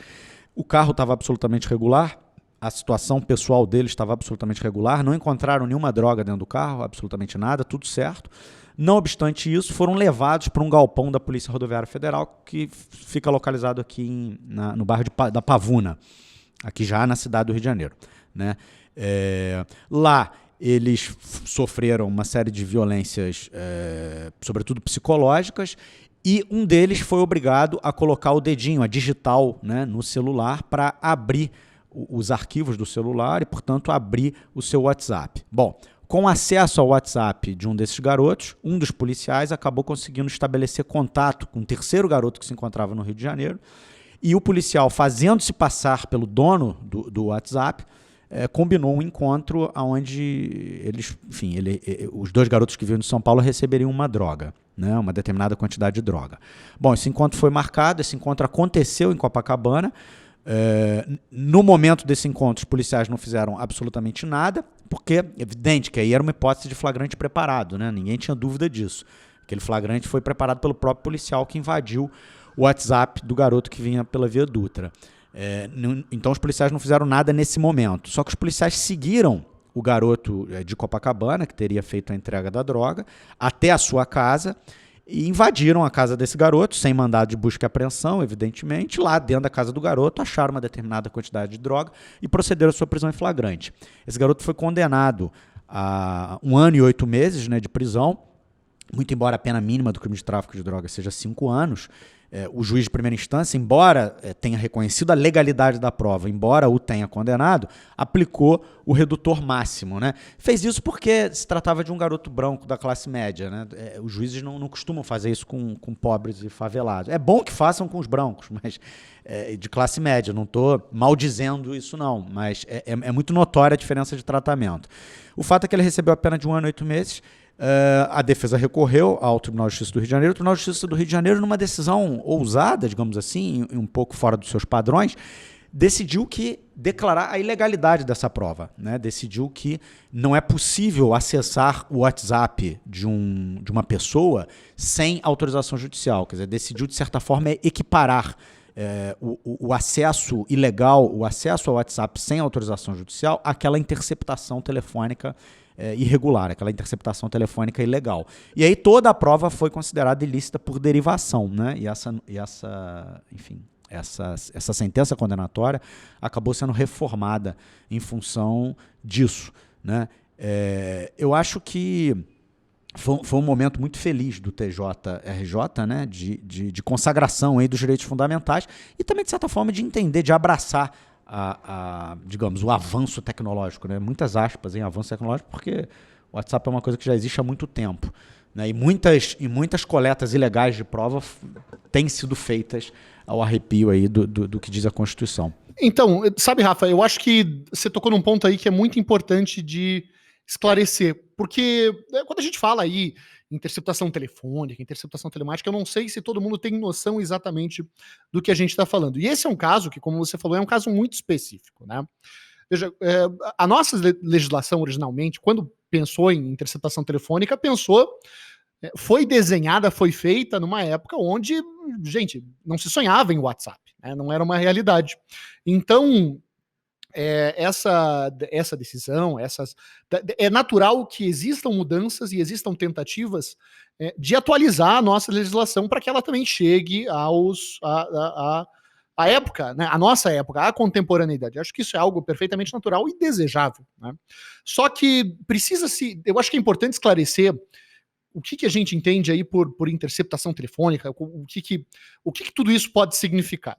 O carro estava absolutamente regular, a situação pessoal deles estava absolutamente regular, não encontraram nenhuma droga dentro do carro, absolutamente nada, tudo certo. Não obstante isso, foram levados para um galpão da Polícia Rodoviária Federal, que fica localizado aqui no bairro da Pavuna, aqui já na cidade do Rio de Janeiro. Né? Lá eles sofreram uma série de violências, sobretudo psicológicas, e um deles foi obrigado a colocar o dedinho, a digital, né, no celular para abrir os arquivos do celular e, portanto, abrir o seu WhatsApp. Bom, com acesso ao WhatsApp de um desses garotos, um dos policiais acabou conseguindo estabelecer contato com um terceiro garoto que se encontrava no Rio de Janeiro e o policial, fazendo-se passar pelo dono do WhatsApp, combinou um encontro onde eles, enfim, os 2 garotos que vinham de São Paulo receberiam uma droga, né, uma determinada quantidade de droga. Bom, esse encontro foi marcado, esse encontro aconteceu em Copacabana. No momento desse encontro, os policiais não fizeram absolutamente nada, porque é evidente que aí era uma hipótese de flagrante preparado, né? Ninguém tinha dúvida disso. Aquele flagrante foi preparado pelo próprio policial que invadiu o WhatsApp do garoto que vinha pela Via Dutra. Então os policiais não fizeram nada nesse momento. Só que os policiais seguiram o garoto de Copacabana, que teria feito a entrega da droga, até a sua casa e invadiram a casa desse garoto, sem mandado de busca e apreensão, evidentemente. Lá dentro da casa do garoto acharam uma determinada quantidade de droga e procederam à sua prisão em flagrante. Esse garoto foi condenado a 1 ano e 8 meses, né, de prisão, muito embora a pena mínima do crime de tráfico de drogas seja 5 anos. O juiz de primeira instância, embora tenha reconhecido a legalidade da prova, embora o tenha condenado, aplicou o redutor máximo, né? Fez isso porque se tratava de um garoto branco da classe média, né? Os juízes não costumam fazer isso com pobres e favelados. É bom que façam com os brancos, mas de classe média. Não estou maldizendo isso, não, mas é muito notória a diferença de tratamento. O fato é que ele recebeu a pena de 1 ano e 8 meses. A defesa recorreu ao Tribunal de Justiça do Rio de Janeiro. O Tribunal de Justiça do Rio de Janeiro, numa decisão ousada, digamos assim, um pouco fora dos seus padrões, decidiu declarar a ilegalidade dessa prova, né? Decidiu que não é possível acessar o WhatsApp de uma pessoa sem autorização judicial. Quer dizer, decidiu, de certa forma, equiparar o acesso ilegal, o acesso ao WhatsApp sem autorização judicial, àquela interceptação telefônica irregular, aquela interceptação telefônica ilegal. E aí toda a prova foi considerada ilícita por derivação, né? E essa sentença condenatória acabou sendo reformada em função disso, né? Eu acho que foi um momento muito feliz do TJRJ, né? De consagração aí dos direitos fundamentais e também, de certa forma, de entender, de abraçar digamos, o avanço tecnológico, né? Muitas aspas em avanço tecnológico, porque o WhatsApp é uma coisa que já existe há muito tempo, né? E muitas coletas ilegais de prova têm sido feitas ao arrepio aí do que diz a Constituição. Então, sabe, Rafa, eu acho que você tocou num ponto aí que é muito importante de esclarecer, porque quando a gente fala aí interceptação telefônica, interceptação telemática, eu não sei se todo mundo tem noção exatamente do que a gente está falando. E esse é um caso que, como você falou, é um caso muito específico, né? Veja, a nossa legislação originalmente, quando pensou em interceptação telefônica, foi desenhada, foi feita numa época onde, gente, não se sonhava em WhatsApp, né? Não era uma realidade. Então, essa decisão, é natural que existam mudanças e existam tentativas de atualizar a nossa legislação para que ela também chegue à época, né, a nossa época, à contemporaneidade. Acho que isso é algo perfeitamente natural e desejável, né? Só que eu acho que é importante esclarecer o que a gente entende aí por interceptação telefônica, o que tudo isso pode significar.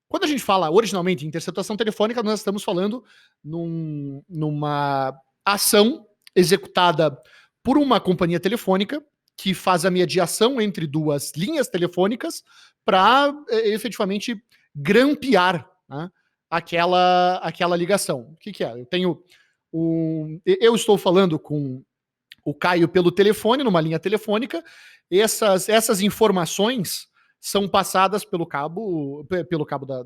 Quando a gente fala originalmente em interceptação telefônica, nós estamos falando numa ação executada por uma companhia telefônica que faz a mediação entre 2 linhas telefônicas para efetivamente grampear, né, aquela ligação. O que é? Eu estou falando com o Caio pelo telefone, numa linha telefônica, essas informações são passadas pelo cabo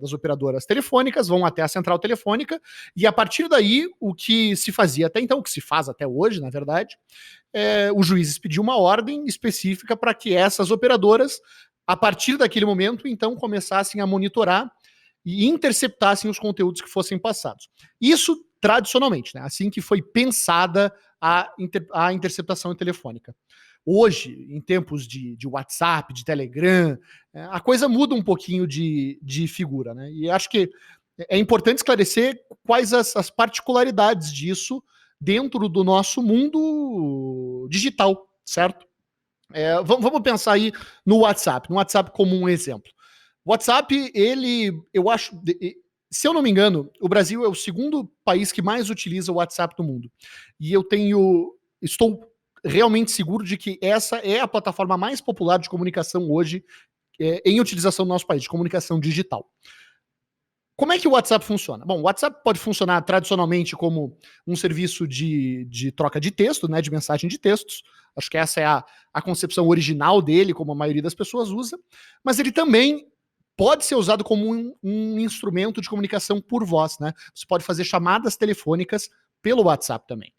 das operadoras telefônicas, vão até a central telefônica, e a partir daí, o que se fazia até então, o que se faz até hoje, na verdade, o juiz pediu uma ordem específica para que essas operadoras, a partir daquele momento, então, começassem a monitorar e interceptassem os conteúdos que fossem passados. Isso, tradicionalmente, né, assim que foi pensada a interceptação telefônica. Hoje, em tempos de WhatsApp, de Telegram, a coisa muda um pouquinho de figura, né? E acho que é importante esclarecer quais as particularidades disso dentro do nosso mundo digital, certo? Vamos pensar aí no WhatsApp como um exemplo. O WhatsApp, eu acho, se eu não me engano, o Brasil é o 2º país que mais utiliza o WhatsApp do mundo. E estou realmente seguro de que essa é a plataforma mais popular de comunicação hoje em utilização no nosso país, de comunicação digital. Como é que o WhatsApp funciona? Bom, o WhatsApp pode funcionar tradicionalmente como um serviço de troca de texto, né, de mensagem de textos. Acho que essa é a concepção original dele, como a maioria das pessoas usa. Mas ele também pode ser usado como um instrumento de comunicação por voz, né? Você pode fazer chamadas telefônicas pelo WhatsApp também.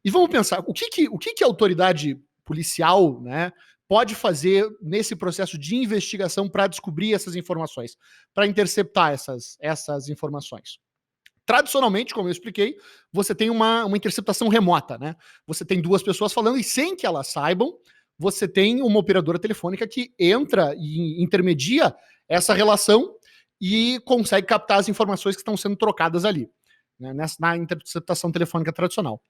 E vamos pensar, o que a autoridade policial, né, pode fazer nesse processo de investigação para descobrir essas informações, para interceptar essas informações? Tradicionalmente, como eu expliquei, você tem uma interceptação remota, né? Você tem duas pessoas falando e sem que elas saibam, você tem uma operadora telefônica que entra e intermedia essa relação e consegue captar as informações que estão sendo trocadas ali, né, na interceptação telefônica tradicional.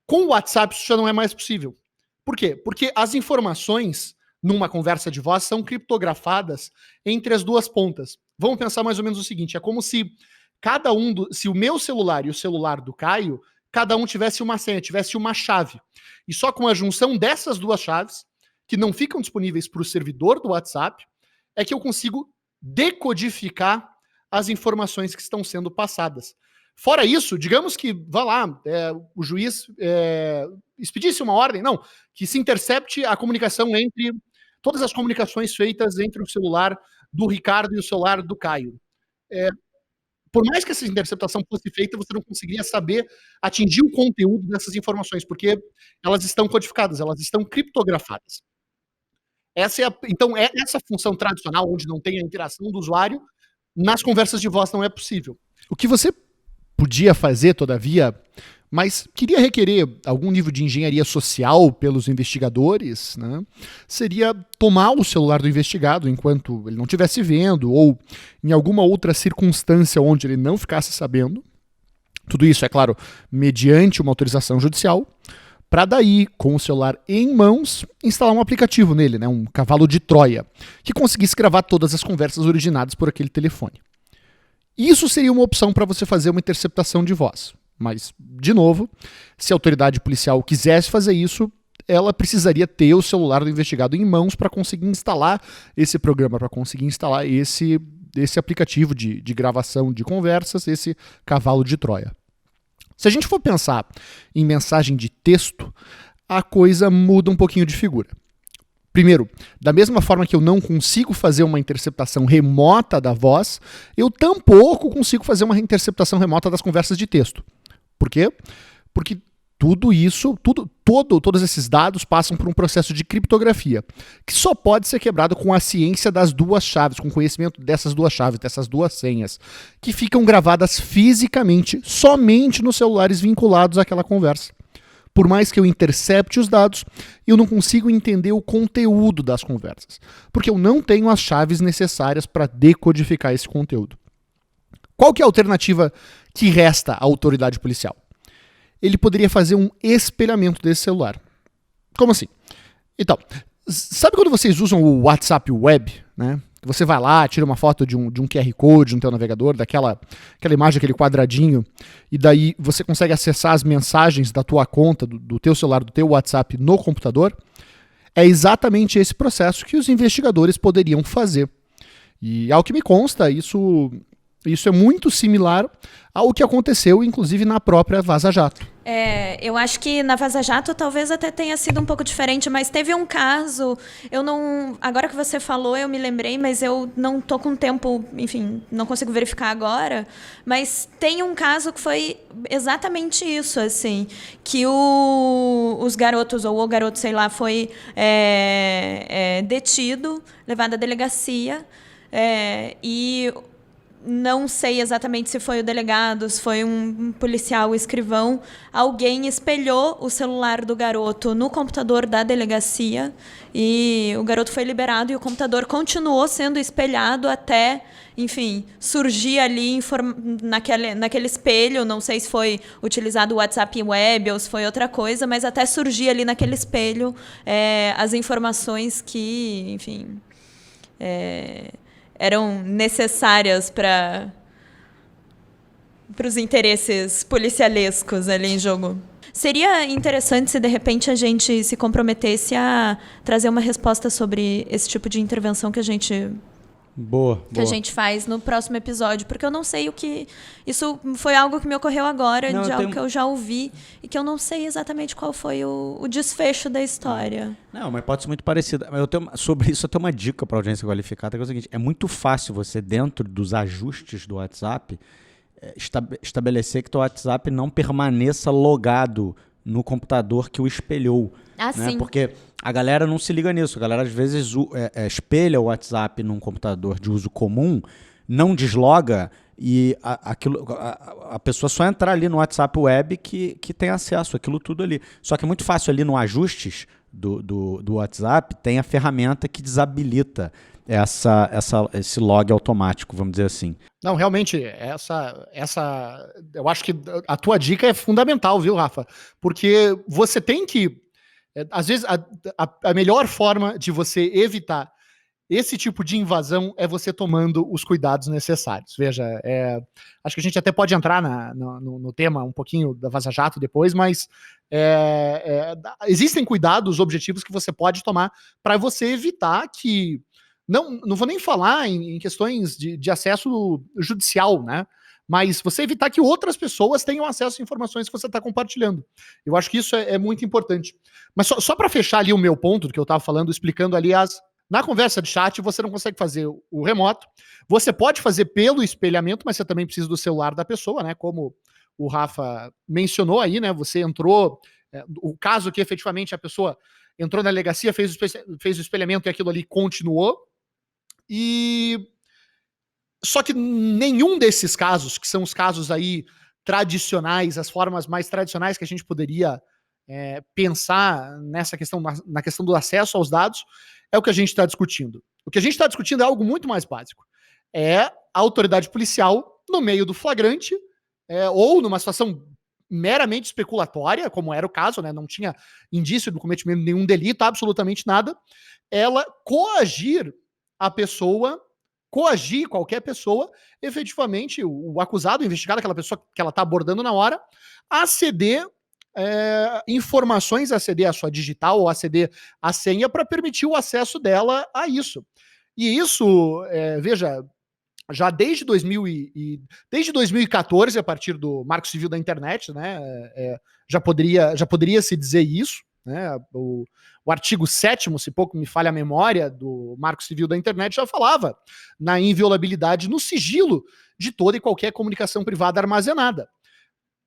Com o WhatsApp isso já não é mais possível. Por quê? Porque as informações numa conversa de voz são criptografadas entre as duas pontas. Vamos pensar mais ou menos o seguinte, é como se se o meu celular e o celular do Caio, cada um tivesse uma senha, tivesse uma chave. E só com a junção dessas duas chaves, que não ficam disponíveis para o servidor do WhatsApp, é que eu consigo decodificar as informações que estão sendo passadas. Fora isso, digamos que, vá lá, o juiz expedisse uma ordem, não, que se intercepte a comunicação entre todas as comunicações feitas entre o celular do Ricardo e o celular do Caio. Por mais que essa interceptação fosse feita, você não conseguiria saber atingir o conteúdo dessas informações, porque elas estão codificadas, elas estão criptografadas. Então, essa função tradicional, onde não tem a interação do usuário, nas conversas de voz não é possível. O que você podia fazer, todavia, mas queria requerer algum nível de engenharia social pelos investigadores, né, seria tomar o celular do investigado enquanto ele não estivesse vendo, ou em alguma outra circunstância onde ele não ficasse sabendo. Tudo isso, é claro, mediante uma autorização judicial, para daí, com o celular em mãos, instalar um aplicativo nele, né, um cavalo de Troia, que conseguisse gravar todas as conversas originadas por aquele telefone. Isso seria uma opção para você fazer uma interceptação de voz. Mas, de novo, se a autoridade policial quisesse fazer isso, ela precisaria ter o celular do investigado em mãos para conseguir instalar esse programa, para conseguir instalar esse aplicativo de gravação de conversas, esse cavalo de Troia. Se a gente for pensar em mensagem de texto, a coisa muda um pouquinho de figura. Primeiro, da mesma forma que eu não consigo fazer uma interceptação remota da voz, eu tampouco consigo fazer uma interceptação remota das conversas de texto. Por quê? Porque tudo isso, todos esses dados passam por um processo de criptografia, que só pode ser quebrado com a ciência das duas chaves, com o conhecimento dessas duas chaves, dessas duas senhas, que ficam gravadas fisicamente somente nos celulares vinculados àquela conversa. Por mais que eu intercepte os dados, eu não consigo entender o conteúdo das conversas, porque eu não tenho as chaves necessárias para decodificar esse conteúdo. Qual que é a alternativa que resta à autoridade policial? Ele poderia fazer um espelhamento desse celular. Como assim? Então, sabe quando vocês usam o WhatsApp Web, né? Você vai lá, tira uma foto de um QR Code no teu navegador, daquela imagem, aquele quadradinho, e daí você consegue acessar as mensagens da tua conta, do teu celular, do teu WhatsApp no computador? É exatamente esse processo que os investigadores poderiam fazer. E ao que me consta, isso é muito similar ao que aconteceu, inclusive, na própria Vaza Jato. Eu acho que na Vaza Jato talvez até tenha sido um pouco diferente, mas teve um caso, agora que você falou, eu me lembrei, mas eu não estou com tempo, enfim, não consigo verificar agora, mas tem um caso que foi exatamente isso, assim, que os garotos, ou o garoto, sei lá, foi detido, levado à delegacia, e não sei exatamente se foi o delegado, se foi um policial, o escrivão. Alguém espelhou o celular do garoto no computador da delegacia e o garoto foi liberado e o computador continuou sendo espelhado até, enfim, surgir ali naquele espelho. Não sei se foi utilizado o WhatsApp Web ou se foi outra coisa, mas até surgir ali naquele espelho as informações que, enfim, eram necessárias para os interesses policialescos ali em jogo. Seria interessante se, de repente, a gente se comprometesse a trazer uma resposta sobre esse tipo de intervenção que a gente Boa. Que a gente faz no próximo episódio, porque eu não sei o que... Isso foi algo que me ocorreu agora, Não, de eu algo tenho- que eu já ouvi e que eu não sei exatamente qual foi o desfecho da história. Não, uma hipótese muito parecida. Mas sobre isso eu tenho uma dica para audiência qualificada, que é o seguinte: é muito fácil você, dentro dos ajustes do WhatsApp, estabelecer que o WhatsApp não permaneça logado no computador que o espelhou. Ah, Né? sim. Porque a galera não se liga nisso. A galera, às vezes, espelha o WhatsApp num computador de uso comum, não desloga e a pessoa só entrar ali no WhatsApp Web que tem acesso àquilo tudo ali. Só que é muito fácil ali no ajustes do WhatsApp, tem a ferramenta que desabilita esse log automático, vamos dizer assim. Não, realmente, eu acho que a tua dica é fundamental, viu, Rafa? Porque você tem que, às vezes, a melhor forma de você evitar esse tipo de invasão é você tomando os cuidados necessários. Veja, acho que a gente até pode entrar no tema um pouquinho da Vaza Jato depois, mas existem cuidados objetivos que você pode tomar para você evitar que... Não vou nem falar em questões de acesso judicial, né? Mas você evitar que outras pessoas tenham acesso a informações que você está compartilhando. Eu acho que isso é muito importante. Mas só para fechar ali o meu ponto do que eu estava falando, explicando ali na conversa de chat, você não consegue fazer o remoto. Você pode fazer pelo espelhamento, mas você também precisa do celular da pessoa, né? Como o Rafa mencionou aí, né? Você entrou... o caso que efetivamente a pessoa entrou na delegacia, fez o espelhamento e aquilo ali continuou. Só que nenhum desses casos, que são os casos aí tradicionais, as formas mais tradicionais que a gente poderia pensar nessa questão, na questão do acesso aos dados, é o que a gente está discutindo. O que a gente está discutindo é algo muito mais básico. É a autoridade policial, no meio do flagrante, ou numa situação meramente especulatória, como era o caso, né? Não tinha indício do cometimento de nenhum delito, absolutamente nada, ela coagir qualquer pessoa, efetivamente, o acusado, o investigado, aquela pessoa que ela está abordando na hora, a ceder informações, a ceder a sua digital ou a ceder a senha para permitir o acesso dela a isso. E isso, veja, já desde 2014, a partir do Marco Civil da Internet, né, já poderia se dizer isso, né, o artigo 7º, se pouco me falha a memória, do Marco Civil da Internet já falava na inviolabilidade, no sigilo de toda e qualquer comunicação privada armazenada.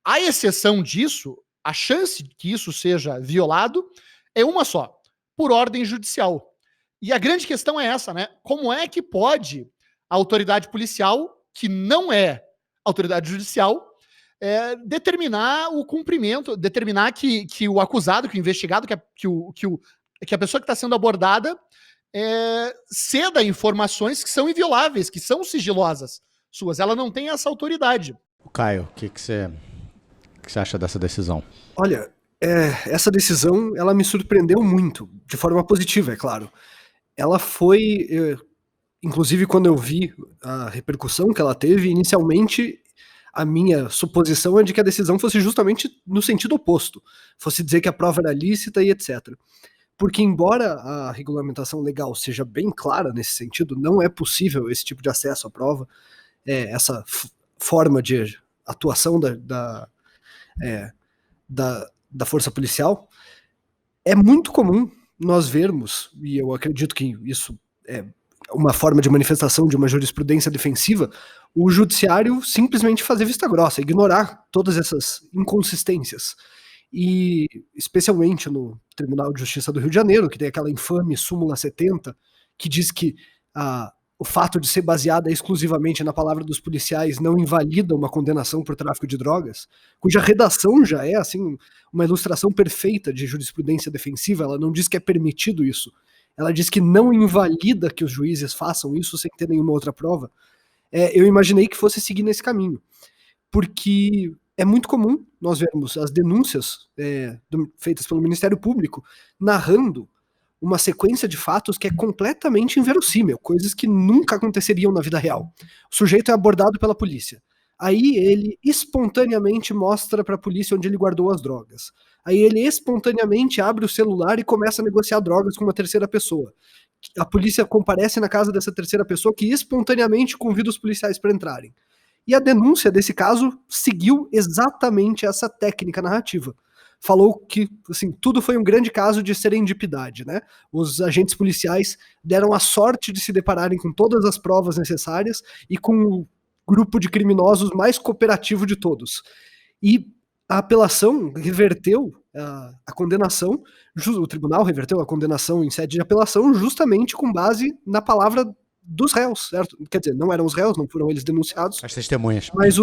A exceção disso, a chance de que isso seja violado é uma só, por ordem judicial. E a grande questão é essa, né? Como é que pode a autoridade policial, que não é autoridade judicial, determinar o cumprimento, determinar que o acusado, que o investigado, que a pessoa que está sendo abordada ceda informações que são invioláveis, que são sigilosas suas. Ela não tem essa autoridade. Caio, o que você acha dessa decisão? Olha, essa decisão, ela me surpreendeu muito, de forma positiva, é claro. Ela foi, inclusive quando eu vi a repercussão que ela teve, inicialmente a minha suposição é de que a decisão fosse justamente no sentido oposto, fosse dizer que a prova era lícita e etc. Porque embora a regulamentação legal seja bem clara nesse sentido, não é possível esse tipo de acesso à prova, essa forma de atuação da força policial. É muito comum nós vermos, e eu acredito que isso é uma forma de manifestação de uma jurisprudência defensiva, o judiciário simplesmente fazer vista grossa, ignorar todas essas inconsistências. E especialmente no Tribunal de Justiça do Rio de Janeiro, que tem aquela infame súmula 70, que diz que o fato de ser baseada exclusivamente na palavra dos policiais não invalida uma condenação por tráfico de drogas, cuja redação já é assim uma ilustração perfeita de jurisprudência defensiva. Ela não diz que é permitido isso, ela diz que não invalida que os juízes façam isso sem ter nenhuma outra prova. Eu imaginei que fosse seguir nesse caminho, porque é muito comum nós vermos as denúncias feitas pelo Ministério Público narrando uma sequência de fatos que é completamente inverossímil, coisas que nunca aconteceriam na vida real. O sujeito é abordado pela polícia. Aí ele espontaneamente mostra para a polícia onde ele guardou as drogas. Aí ele espontaneamente abre o celular e começa a negociar drogas com uma terceira pessoa, a polícia comparece na casa dessa terceira pessoa que espontaneamente convida os policiais para entrarem. E a denúncia desse caso seguiu exatamente essa técnica narrativa. Falou que assim, tudo foi um grande caso de serendipidade, né? Os agentes policiais deram a sorte de se depararem com todas as provas necessárias e com o grupo de criminosos mais cooperativo de todos. E a apelação reverteu a condenação, o tribunal reverteu a condenação em sede de apelação justamente com base na palavra dos réus, certo? Quer dizer, não eram os réus, não foram eles denunciados. As testemunhas. Mas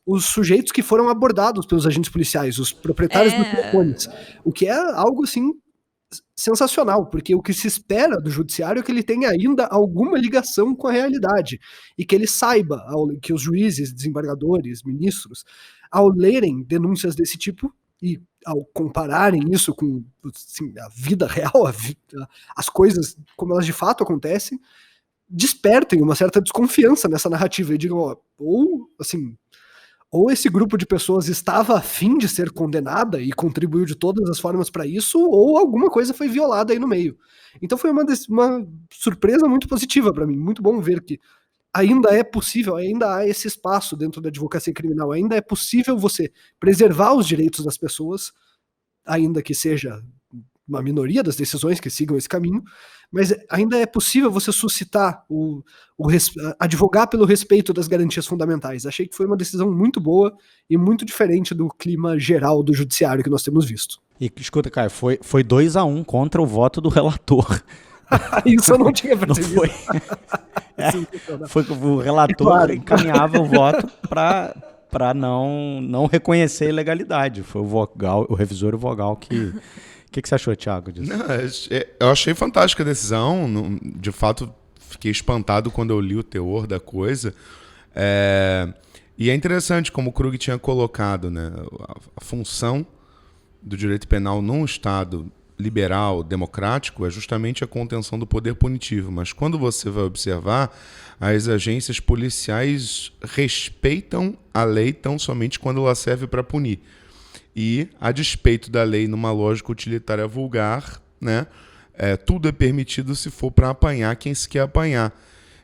os sujeitos que foram abordados pelos agentes policiais, os proprietários dos telefones. O que é algo, assim, sensacional, porque o que se espera do judiciário é que ele tenha ainda alguma ligação com a realidade e que ele saiba, que os juízes, desembargadores, ministros, ao lerem denúncias desse tipo e ao compararem isso com assim, a vida real, as coisas como elas de fato acontecem, despertem uma certa desconfiança nessa narrativa e digam, ó, ou esse grupo de pessoas estava a fim de ser condenada e contribuiu de todas as formas para isso, ou alguma coisa foi violada aí no meio. Então foi uma surpresa muito positiva para mim, muito bom ver que ainda é possível, ainda há esse espaço dentro da advocacia criminal, ainda é possível você preservar os direitos das pessoas, ainda que seja uma minoria das decisões que sigam esse caminho, mas ainda é possível você suscitar, advogar pelo respeito das garantias fundamentais. Achei que foi uma decisão muito boa e muito diferente do clima geral do judiciário que nós temos visto. E escuta, Caio, foi 2-1 contra o voto do relator. Isso eu não tinha percebido. Não foi o relator encaminhava o voto para não reconhecer a ilegalidade. Foi o revisor e o vogal que... O que você achou, Thiago, disso? Não, eu achei fantástica a decisão. De fato, fiquei espantado quando eu li o teor da coisa. E é interessante, como o Krug tinha colocado, né, a função do direito penal num Estado liberal, democrático, é justamente a contenção do poder punitivo. Mas quando você vai observar, as agências policiais respeitam a lei tão somente quando ela serve para punir. E, a despeito da lei numa lógica utilitária vulgar, né, tudo é permitido se for para apanhar quem se quer apanhar.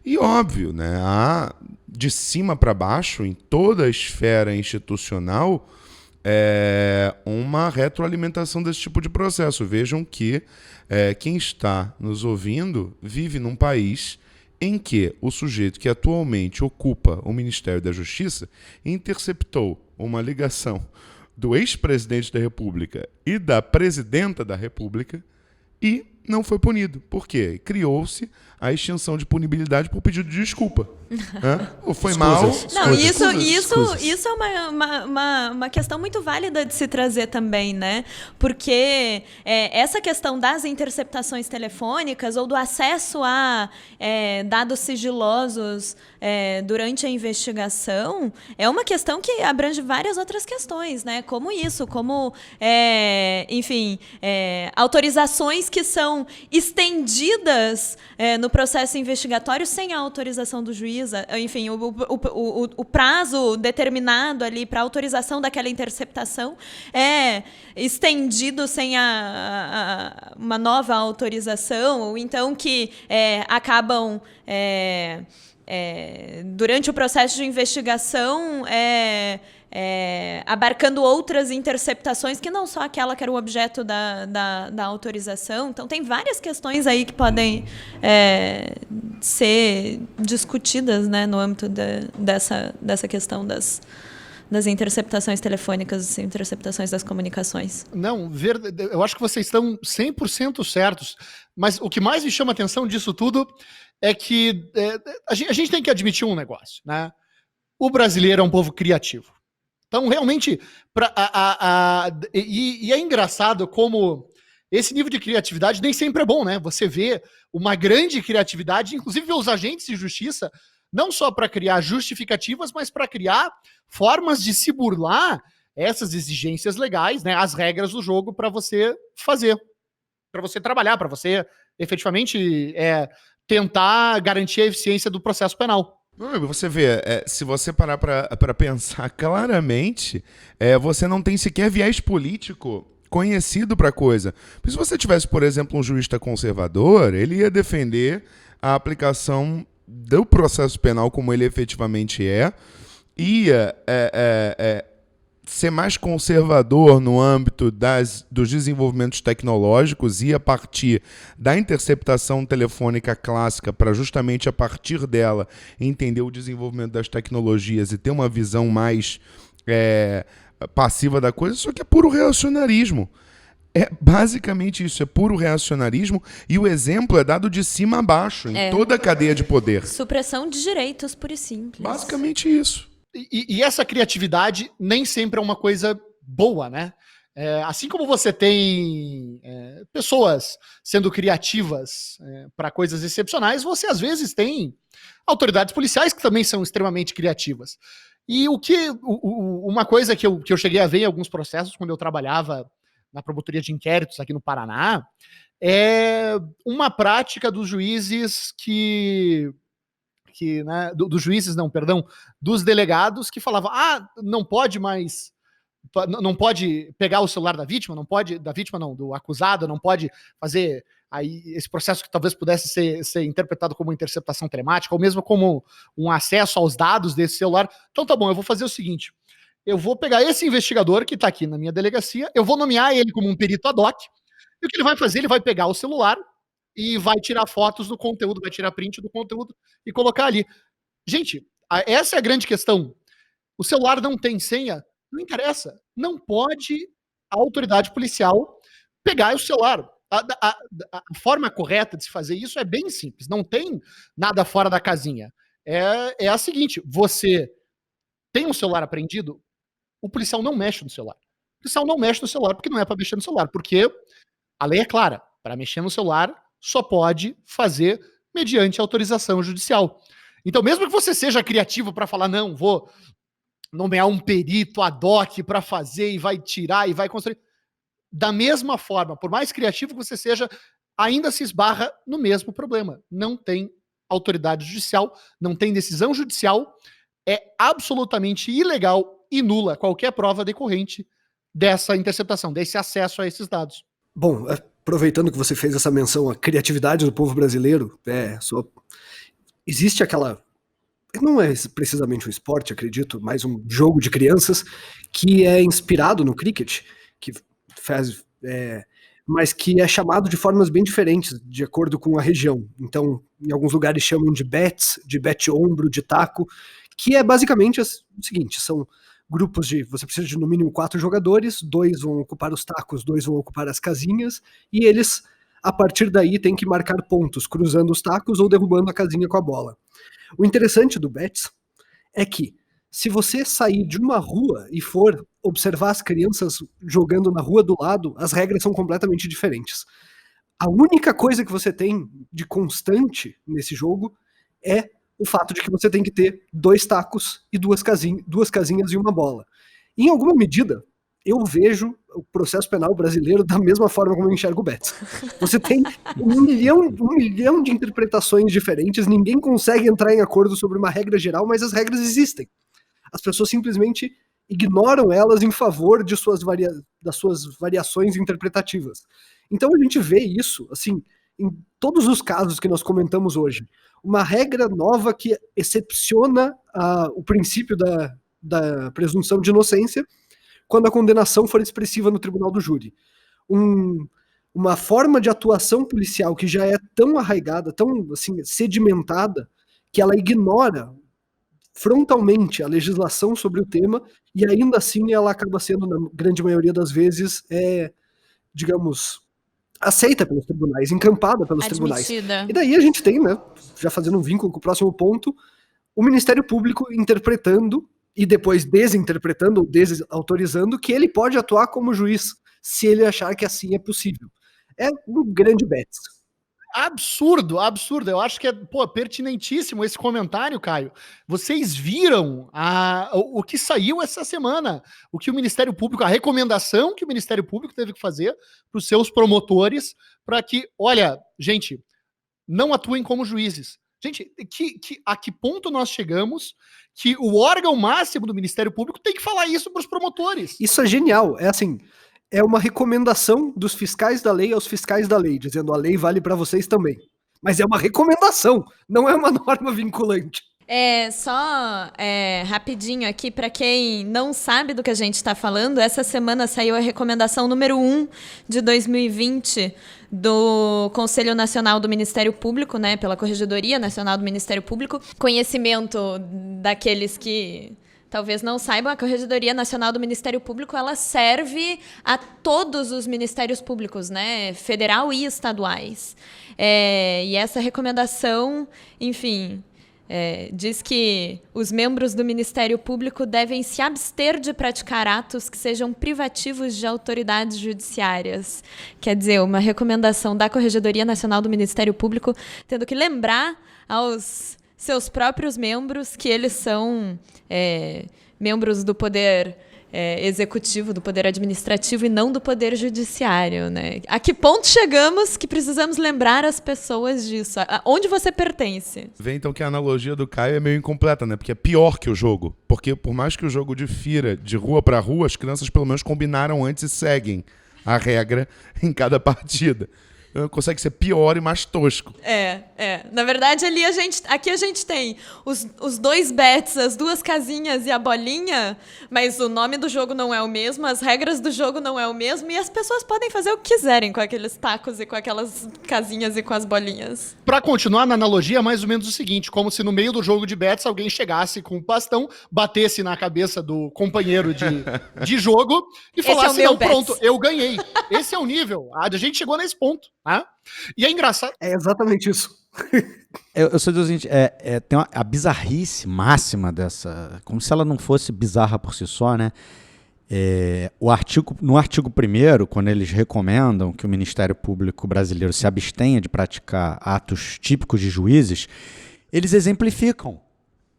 E óbvio, né, há de cima para baixo, em toda a esfera institucional, uma retroalimentação desse tipo de processo. Vejam que quem está nos ouvindo vive num país em que o sujeito que atualmente ocupa o Ministério da Justiça interceptou uma ligação do ex-presidente da República e da presidenta da República e não foi punido. Por quê? Criou-se a extinção de punibilidade por pedido de desculpa. Ou foi mal. Não, isso é uma questão muito válida de se trazer também, né? Porque essa questão das interceptações telefônicas ou do acesso a dados sigilosos durante a investigação é uma questão que abrange várias outras questões, né? Como isso, como, enfim, autorizações que são estendidas no processo investigatório sem a autorização do juiz. Enfim, o prazo determinado ali para autorização daquela interceptação é estendido sem uma nova autorização, ou então que acabam durante o processo de investigação abarcando outras interceptações que não só aquela que era o objeto da autorização. Então, tem várias questões aí que podem ser discutidas, né, no âmbito dessa questão das interceptações telefônicas, interceptações das comunicações. Não, eu acho que vocês estão 100% certos, mas o que mais me chama a atenção disso tudo é que a gente tem que admitir um negócio, né? O brasileiro é um povo criativo. Então, realmente, e é engraçado como esse nível de criatividade nem sempre é bom, né? Você vê uma grande criatividade, inclusive os agentes de justiça, não só para criar justificativas, mas para criar formas de se burlar essas exigências legais, né? As regras do jogo para você fazer, para você trabalhar, para você efetivamente tentar garantir a eficiência do processo penal. Você vê, se você parar para pensar claramente, você não tem sequer viés político conhecido para a coisa. Porque se você tivesse, por exemplo, um jurista conservador, ele ia defender a aplicação do processo penal como ele efetivamente ia ser mais conservador no âmbito dos desenvolvimentos tecnológicos e a partir da interceptação telefônica clássica para justamente a partir dela entender o desenvolvimento das tecnologias e ter uma visão mais passiva da coisa, só que é puro reacionarismo. É basicamente isso, é puro reacionarismo e o exemplo é dado de cima a baixo, em toda a cadeia de poder. Supressão de direitos, pura e simples. Basicamente isso. E essa criatividade nem sempre é uma coisa boa, né? Assim como você tem pessoas sendo criativas para coisas excepcionais, você às vezes tem autoridades policiais que também são extremamente criativas. E uma coisa que eu cheguei a ver em alguns processos quando eu trabalhava na promotoria de inquéritos aqui no Paraná é uma prática dos juízes dos delegados que falavam, não pode pegar o celular da vítima, do acusado, não pode fazer aí esse processo que talvez pudesse ser interpretado como interceptação telemática, ou mesmo como um acesso aos dados desse celular. Então tá bom, eu vou fazer o seguinte, eu vou pegar esse investigador que tá aqui na minha delegacia, eu vou nomear ele como um perito ad hoc, e o que ele vai fazer? Ele vai pegar o celular e vai tirar fotos do conteúdo, vai tirar print do conteúdo e colocar ali. Gente, essa é a grande questão. O celular não tem senha? Não interessa. Não pode a autoridade policial pegar o celular. A forma correta de se fazer isso é bem simples. Não tem nada fora da casinha. É a seguinte, você tem um celular apreendido, o policial não mexe no celular. O policial não mexe no celular porque não é para mexer no celular. Porque a lei é clara. Para mexer no celular, só pode fazer mediante autorização judicial. Então, mesmo que você seja criativo para falar, não, vou nomear um perito ad hoc para fazer e vai tirar e vai construir, da mesma forma, por mais criativo que você seja, ainda se esbarra no mesmo problema. Não tem autoridade judicial, não tem decisão judicial, é absolutamente ilegal e nula qualquer prova decorrente dessa interceptação, desse acesso a esses dados. Bom, aproveitando que você fez essa menção à criatividade do povo brasileiro, existe aquela... Não é precisamente um esporte, acredito, mas um jogo de crianças que é inspirado no cricket, mas que é chamado de formas bem diferentes, de acordo com a região. Então, em alguns lugares chamam de bats, de bate-ombro, de taco, que é basicamente o seguinte, são grupos você precisa de no mínimo 4 jogadores, 2 vão ocupar os tacos, 2 vão ocupar as casinhas, e eles, a partir daí, têm que marcar pontos, cruzando os tacos ou derrubando a casinha com a bola. O interessante do bets é que, se você sair de uma rua e for observar as crianças jogando na rua do lado, as regras são completamente diferentes. A única coisa que você tem de constante nesse jogo é o fato de que você tem que ter 2 tacos e 2 casinhas e uma bola. Em alguma medida, eu vejo o processo penal brasileiro da mesma forma como eu enxergo o bets. Você tem um milhão de interpretações diferentes, ninguém consegue entrar em acordo sobre uma regra geral, mas as regras existem. As pessoas simplesmente ignoram elas em favor de das suas variações interpretativas. Então a gente vê isso, assim, em todos os casos que nós comentamos hoje. Uma regra nova que excepciona o princípio da presunção de inocência quando a condenação for expressiva no tribunal do júri. Uma forma de atuação policial que já é tão arraigada, tão assim, sedimentada, que ela ignora frontalmente a legislação sobre o tema, e ainda assim ela acaba sendo, na grande maioria das vezes, digamos, aceita pelos tribunais, encampada pelos tribunais. E daí a gente tem, né, já fazendo um vínculo com o próximo ponto, o Ministério Público interpretando e depois desinterpretando ou desautorizando que ele pode atuar como juiz, se ele achar que assim é possível. É um grande bets. Absurdo, absurdo. Eu acho que é pertinentíssimo esse comentário, Caio. Vocês viram o que saiu essa semana, o que o Ministério Público, a recomendação que o Ministério Público teve que fazer para os seus promotores, para que, olha, gente, não atuem como juízes. Gente, a que ponto nós chegamos que o órgão máximo do Ministério Público tem que falar isso para os promotores? Isso é genial. É assim, é uma recomendação dos fiscais da lei aos fiscais da lei, dizendo a lei vale para vocês também. Mas é uma recomendação, não é uma norma vinculante. Só rapidinho aqui, para quem não sabe do que a gente está falando, essa semana saiu a recomendação número 1 de 2020 do Conselho Nacional do Ministério Público, né, pela Corregedoria Nacional do Ministério Público. Conhecimento daqueles que talvez não saibam, a Corregedoria Nacional do Ministério Público, ela serve a todos os ministérios públicos, né, federal e estaduais. E essa recomendação, enfim... diz que os membros do Ministério Público devem se abster de praticar atos que sejam privativos de autoridades judiciárias. Quer dizer, uma recomendação da Corregedoria Nacional do Ministério Público, tendo que lembrar aos seus próprios membros que eles são membros do poder executivo, do poder administrativo e não do poder judiciário, né? A que ponto chegamos que precisamos lembrar as pessoas disso? Onde você pertence? Vê então que a analogia do Caio é meio incompleta, né? Porque é pior que o jogo. Porque por mais que o jogo difira de rua para rua, as crianças pelo menos combinaram antes e seguem a regra em cada partida. Consegue ser pior e mais tosco. Na verdade, aqui a gente tem os 2 bets, as 2 casinhas e a bolinha, mas o nome do jogo não é o mesmo, as regras do jogo não é o mesmo, e as pessoas podem fazer o que quiserem com aqueles tacos e com aquelas casinhas e com as bolinhas. Pra continuar na analogia, é mais ou menos o seguinte, como se no meio do jogo de bets alguém chegasse com um bastão, batesse na cabeça do companheiro de jogo e falasse, não, pronto, eu ganhei. Esse é o nível. A gente chegou nesse ponto. E é engraçado. É exatamente isso. Eu sou do seguinte, tem a bizarrice máxima dessa, como se ela não fosse bizarra por si só, né? No artigo 1º, quando eles recomendam que o Ministério Público brasileiro se abstenha de praticar atos típicos de juízes, eles exemplificam.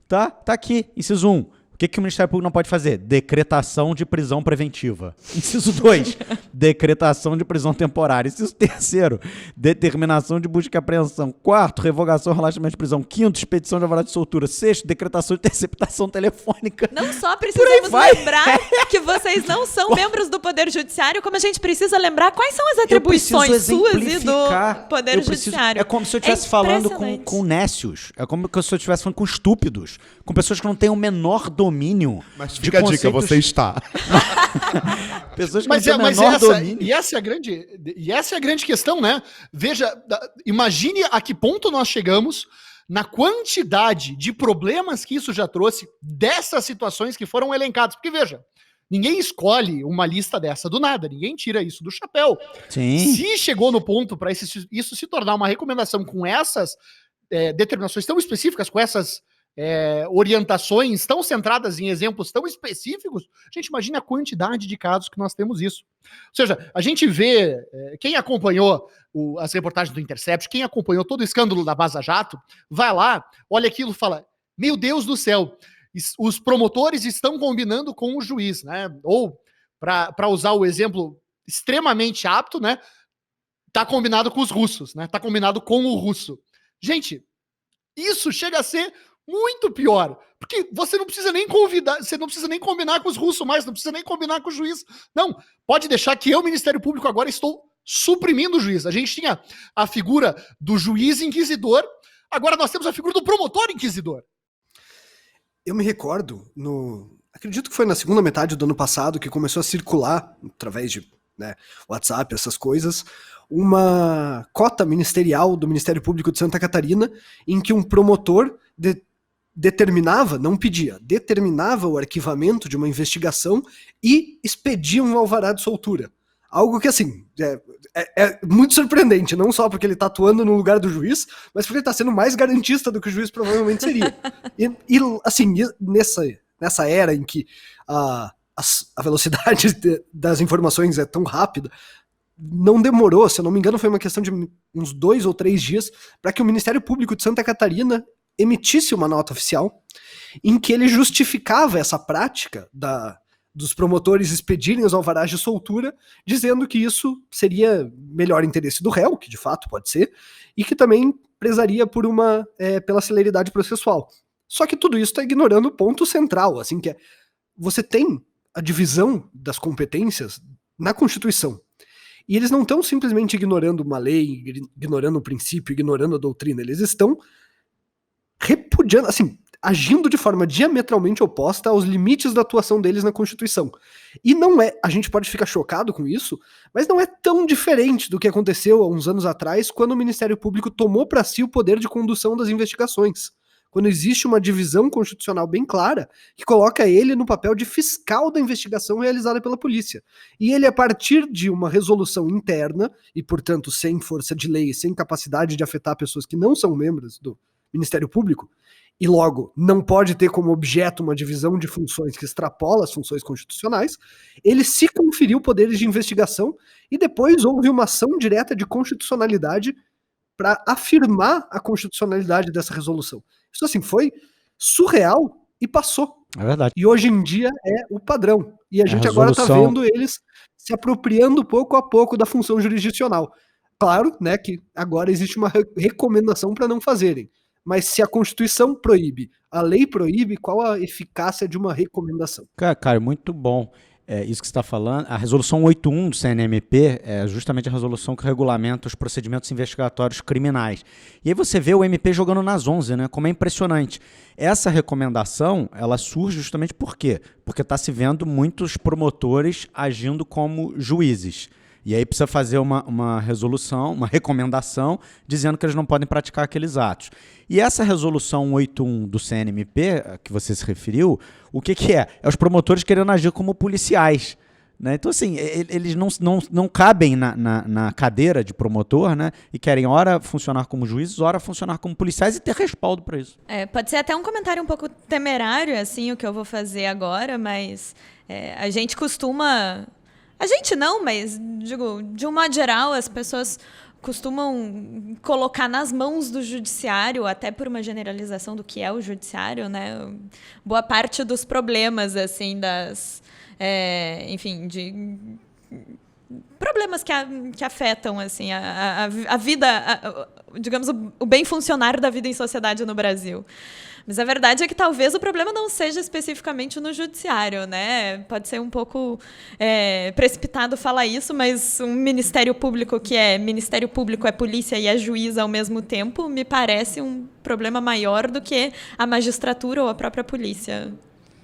Tá aqui, inciso 1. O que o Ministério Público não pode fazer? Decretação de prisão preventiva. Inciso 2, decretação de prisão temporária. Inciso 3, determinação de busca e apreensão. 4, revogação ou relaxamento de prisão. 5, expedição de alvará de soltura. 6, decretação de interceptação telefônica. Não só precisamos lembrar que vocês não são membros do Poder Judiciário, como a gente precisa lembrar quais são as atribuições suas e do Poder Judiciário. É como se eu estivesse falando com nécios. É como se eu estivesse falando com estúpidos. Com pessoas que não têm o menor domínio. Mas fica a dica, você está. Pessoas que não têm o menor domínio. E essa é a grande questão, né? Veja, imagine a que ponto nós chegamos na quantidade de problemas que isso já trouxe dessas situações que foram elencadas. Porque, veja, ninguém escolhe uma lista dessa do nada, ninguém tira isso do chapéu. Sim. Se chegou no ponto para isso se tornar uma recomendação com essas determinações tão específicas, com essas orientações tão centradas em exemplos tão específicos, a gente imagina a quantidade de casos que nós temos isso. Ou seja, a gente vê, quem acompanhou as reportagens do Intercept, quem acompanhou todo o escândalo da Vaza Jato, vai lá, olha aquilo e fala, meu Deus do céu, os promotores estão combinando com o juiz, né? Ou, para usar o exemplo extremamente apto, né? Tá combinado com os russos, né? Tá combinado com o russo. Gente, isso chega a ser muito pior, porque você não precisa nem convidar, você não precisa nem combinar com os russos mais, não precisa nem combinar com o juiz. Não, pode deixar que eu, Ministério Público, agora estou suprimindo o juiz. A gente tinha a figura do juiz inquisidor, agora nós temos a figura do promotor inquisidor. Eu me recordo, acredito que foi na segunda metade do ano passado que começou a circular, através de WhatsApp, essas coisas, uma cota ministerial do Ministério Público de Santa Catarina, em que um promotor determinava o arquivamento de uma investigação e expedia um alvará de soltura. Algo que, assim, é muito surpreendente, não só porque ele está atuando no lugar do juiz, mas porque ele está sendo mais garantista do que o juiz provavelmente seria. E assim, nessa era em que a velocidade das informações é tão rápida, não demorou, se eu não me engano, foi uma questão de uns 2 ou 3 dias para que o Ministério Público de Santa Catarina emitisse uma nota oficial em que ele justificava essa prática dos promotores expedirem os alvarás de soltura, dizendo que isso seria melhor interesse do réu, que de fato pode ser, e que também prezaria pela celeridade processual. Só que tudo isso está ignorando o ponto central, assim, que você tem a divisão das competências na Constituição. E eles não estão simplesmente ignorando uma lei, ignorando o princípio, ignorando a doutrina. Eles estão repudiando, assim, agindo de forma diametralmente oposta aos limites da atuação deles na Constituição. E não é, a gente pode ficar chocado com isso, mas não é tão diferente do que aconteceu há uns anos atrás, quando o Ministério Público tomou para si o poder de condução das investigações. Quando existe uma divisão constitucional bem clara, que coloca ele no papel de fiscal da investigação realizada pela polícia. E ele, a partir de uma resolução interna, e portanto sem força de lei, sem capacidade de afetar pessoas que não são membros do Ministério Público, e logo não pode ter como objeto uma divisão de funções que extrapola as funções constitucionais, ele se conferiu poderes de investigação e depois houve uma ação direta de constitucionalidade para afirmar a constitucionalidade dessa resolução. Isso assim foi surreal e passou. É verdade. E hoje em dia é o padrão. E a gente agora está vendo eles se apropriando pouco a pouco da função jurisdicional. Claro, né, que agora existe uma recomendação para não fazerem. Mas se a Constituição proíbe, a lei proíbe, qual a eficácia de uma recomendação? Cara, muito bom. Isso que você está falando. A resolução 81 do CNMP é justamente a resolução que regulamenta os procedimentos investigatórios criminais. E aí você vê o MP jogando nas 11, né? Como é impressionante. Essa recomendação, ela surge justamente por quê? Porque está se vendo muitos promotores agindo como juízes. E aí precisa fazer uma resolução, uma recomendação, dizendo que eles não podem praticar aqueles atos. E essa resolução 81 do CNMP, que você se referiu, o que é? É os promotores querendo agir como policiais. Né? Então, assim, eles não cabem na cadeira de promotor, né? E querem ora funcionar como juízes, ora funcionar como policiais e ter respaldo para isso. Pode ser até um comentário um pouco temerário, assim, o que eu vou fazer agora, mas a gente costuma... A gente não, mas, digo, de um modo geral, as pessoas costumam colocar nas mãos do judiciário, até por uma generalização do que é o judiciário, né? Boa parte dos problemas, assim, enfim, de problemas que afetam, assim, a vida, digamos, o bem funcionar da vida em sociedade no Brasil. Mas a verdade é que talvez o problema não seja especificamente no judiciário, né? Pode ser um pouco precipitado falar isso, mas um Ministério Público que é Ministério Público, é polícia e é juiz ao mesmo tempo, me parece um problema maior do que a magistratura ou a própria polícia.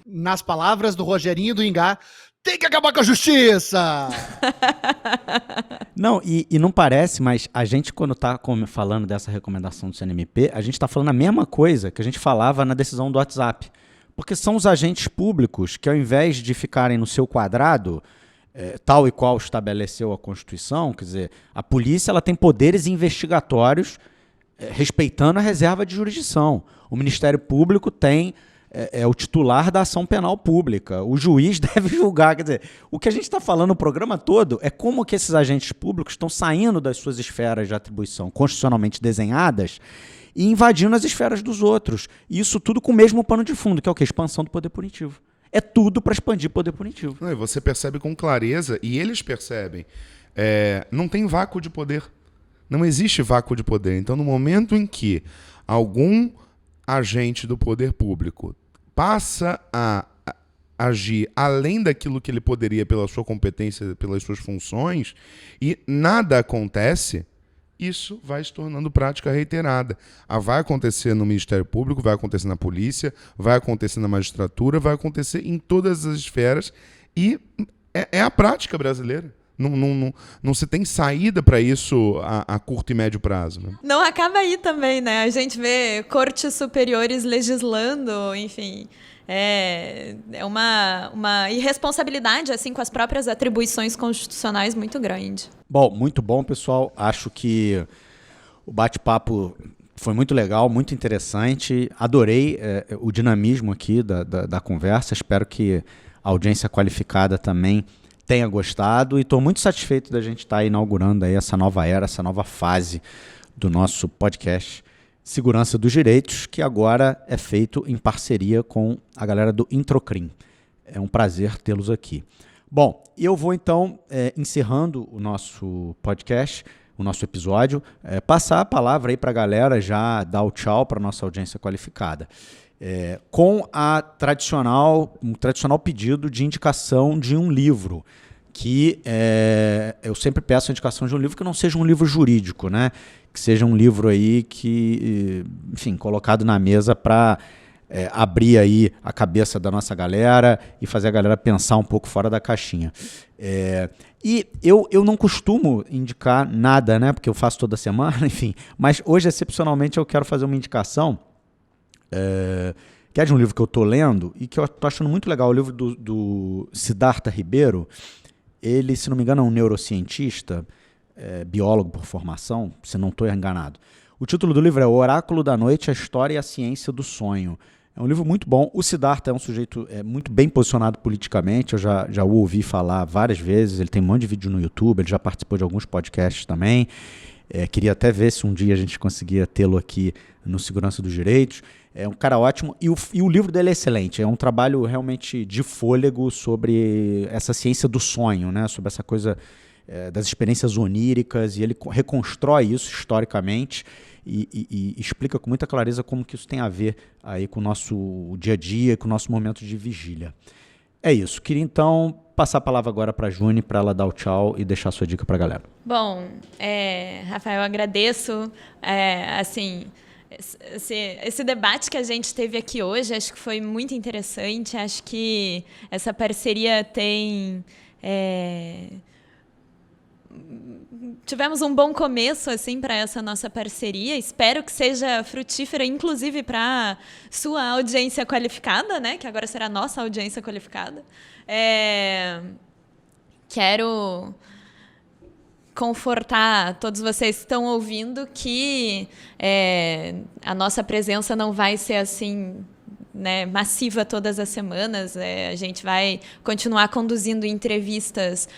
Nas palavras do Rogerinho do Ingá, tem que acabar com a justiça! Não, e não parece, mas a gente, quando está falando dessa recomendação do CNMP, a gente está falando a mesma coisa que a gente falava na decisão do WhatsApp. Porque são os agentes públicos que, ao invés de ficarem no seu quadrado, tal e qual estabeleceu a Constituição, quer dizer, a polícia ela tem poderes investigatórios respeitando a reserva de jurisdição. O Ministério Público tem... É o titular da ação penal pública. O juiz deve julgar. Quer dizer, o que a gente está falando no programa todo é como que esses agentes públicos estão saindo das suas esferas de atribuição constitucionalmente desenhadas e invadindo as esferas dos outros. E isso tudo com o mesmo pano de fundo, que é o quê? Expansão do poder punitivo. É tudo para expandir o poder punitivo. Não, e você percebe com clareza, e eles percebem, não tem vácuo de poder. Não existe vácuo de poder. Então, no momento em que algum agente do poder público passa a agir além daquilo que ele poderia pela sua competência, pelas suas funções, e nada acontece, isso vai se tornando prática reiterada. Vai acontecer no Ministério Público, vai acontecer na polícia, vai acontecer na magistratura, vai acontecer em todas as esferas, e é a prática brasileira. Não se tem saída para isso a curto e médio prazo. Né? Não acaba aí também, né? A gente vê cortes superiores legislando, enfim. É uma irresponsabilidade assim, com as próprias atribuições constitucionais muito grande. Bom, muito bom, pessoal. Acho que o bate-papo foi muito legal, muito interessante. Adorei o dinamismo aqui da conversa. Espero que a audiência qualificada também tenha gostado, e estou muito satisfeito da gente estar inaugurando aí essa nova era, essa nova fase do nosso podcast Segurança dos Direitos, que agora é feito em parceria com a galera do Introcrim. É um prazer tê-los aqui. Bom, eu vou então, encerrando o nosso podcast, o nosso episódio, passar a palavra aí para a galera, já dar o tchau para a nossa audiência qualificada. Com um tradicional pedido de indicação de um livro. que eu sempre peço a indicação de um livro que não seja um livro jurídico, né? Que seja um livro aí que, enfim, colocado na mesa para abrir aí a cabeça da nossa galera e fazer a galera pensar um pouco fora da caixinha. E eu não costumo indicar nada, né? Porque eu faço toda semana, enfim. Mas hoje, excepcionalmente, eu quero fazer uma indicação que é de um livro que eu estou lendo e que eu estou achando muito legal. O livro do Siddhartha Ribeiro. Ele, se não me engano, é um neurocientista, biólogo por formação, se não estou enganado. O título do livro é O Oráculo da Noite, a História e a Ciência do Sonho. É um livro muito bom. O Siddhartha é um sujeito muito bem posicionado politicamente. Eu já o ouvi falar várias vezes. Ele tem um monte de vídeo no YouTube. Ele já participou de alguns podcasts também. Queria até ver se um dia a gente conseguia tê-lo aqui no Segurança dos Direitos. É um cara ótimo. E o livro dele é excelente. É um trabalho realmente de fôlego sobre essa ciência do sonho, né? Sobre essa coisa das experiências oníricas. E ele reconstrói isso historicamente. E explica com muita clareza como que isso tem a ver aí com o nosso dia a dia, com o nosso momento de vigília. É isso. Queria então passar a palavra agora para a Juni, para ela dar o tchau e deixar a sua dica para a galera. Bom, Rafael, eu agradeço. Esse debate que a gente teve aqui hoje, acho que foi muito interessante. Acho que essa parceria tem... Tivemos um bom começo assim para essa nossa parceria. Espero que seja frutífera, inclusive para sua audiência qualificada, né? Que agora será a nossa audiência qualificada. Quero confortar todos vocês que estão ouvindo que a nossa presença não vai ser assim, né, massiva todas as semanas. A gente vai continuar conduzindo entrevistas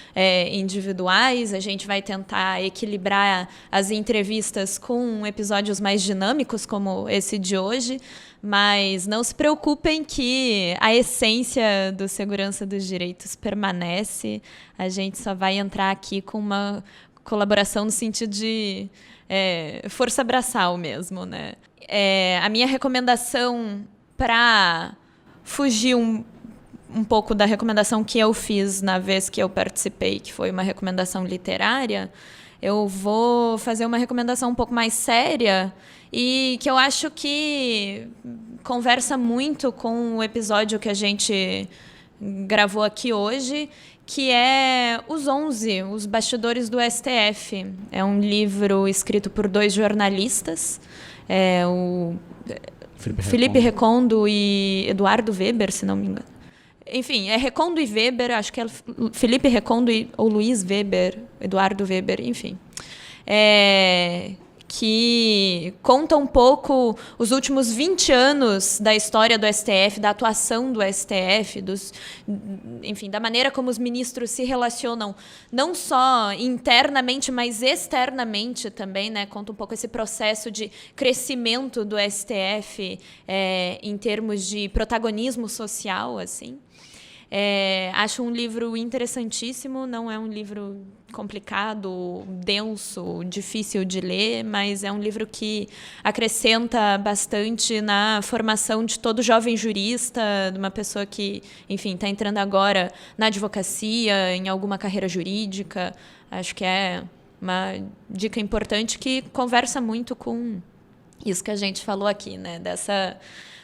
individuais, a gente vai tentar equilibrar as entrevistas com episódios mais dinâmicos, como esse de hoje, mas não se preocupem que a essência do Segurança dos Direitos permanece. A gente só vai entrar aqui com uma colaboração no sentido de força braçal mesmo, né? A minha recomendação, para fugir um pouco da recomendação que eu fiz na vez que eu participei, que foi uma recomendação literária, eu vou fazer uma recomendação um pouco mais séria e que eu acho que conversa muito com o episódio que a gente gravou aqui hoje, que é Os 11, Os Bastidores do STF. É um livro escrito por 2 jornalistas, o Felipe Recondo e Eduardo Weber, se não me engano. Enfim, é Recondo e Weber, acho que é Felipe Recondo ou Luiz Weber, Eduardo Weber, enfim. Que conta um pouco os últimos 20 anos da história do STF, da atuação do STF, enfim, da maneira como os ministros se relacionam, não só internamente, mas externamente também, né? Conta um pouco esse processo de crescimento do STF em termos de protagonismo social, assim. Acho um livro interessantíssimo, não é um livro complicado, denso, difícil de ler, mas é um livro que acrescenta bastante na formação de todo jovem jurista, de uma pessoa que, enfim, está entrando agora na advocacia, em alguma carreira jurídica. Acho que é uma dica importante que conversa muito com isso que a gente falou aqui, né? Dessa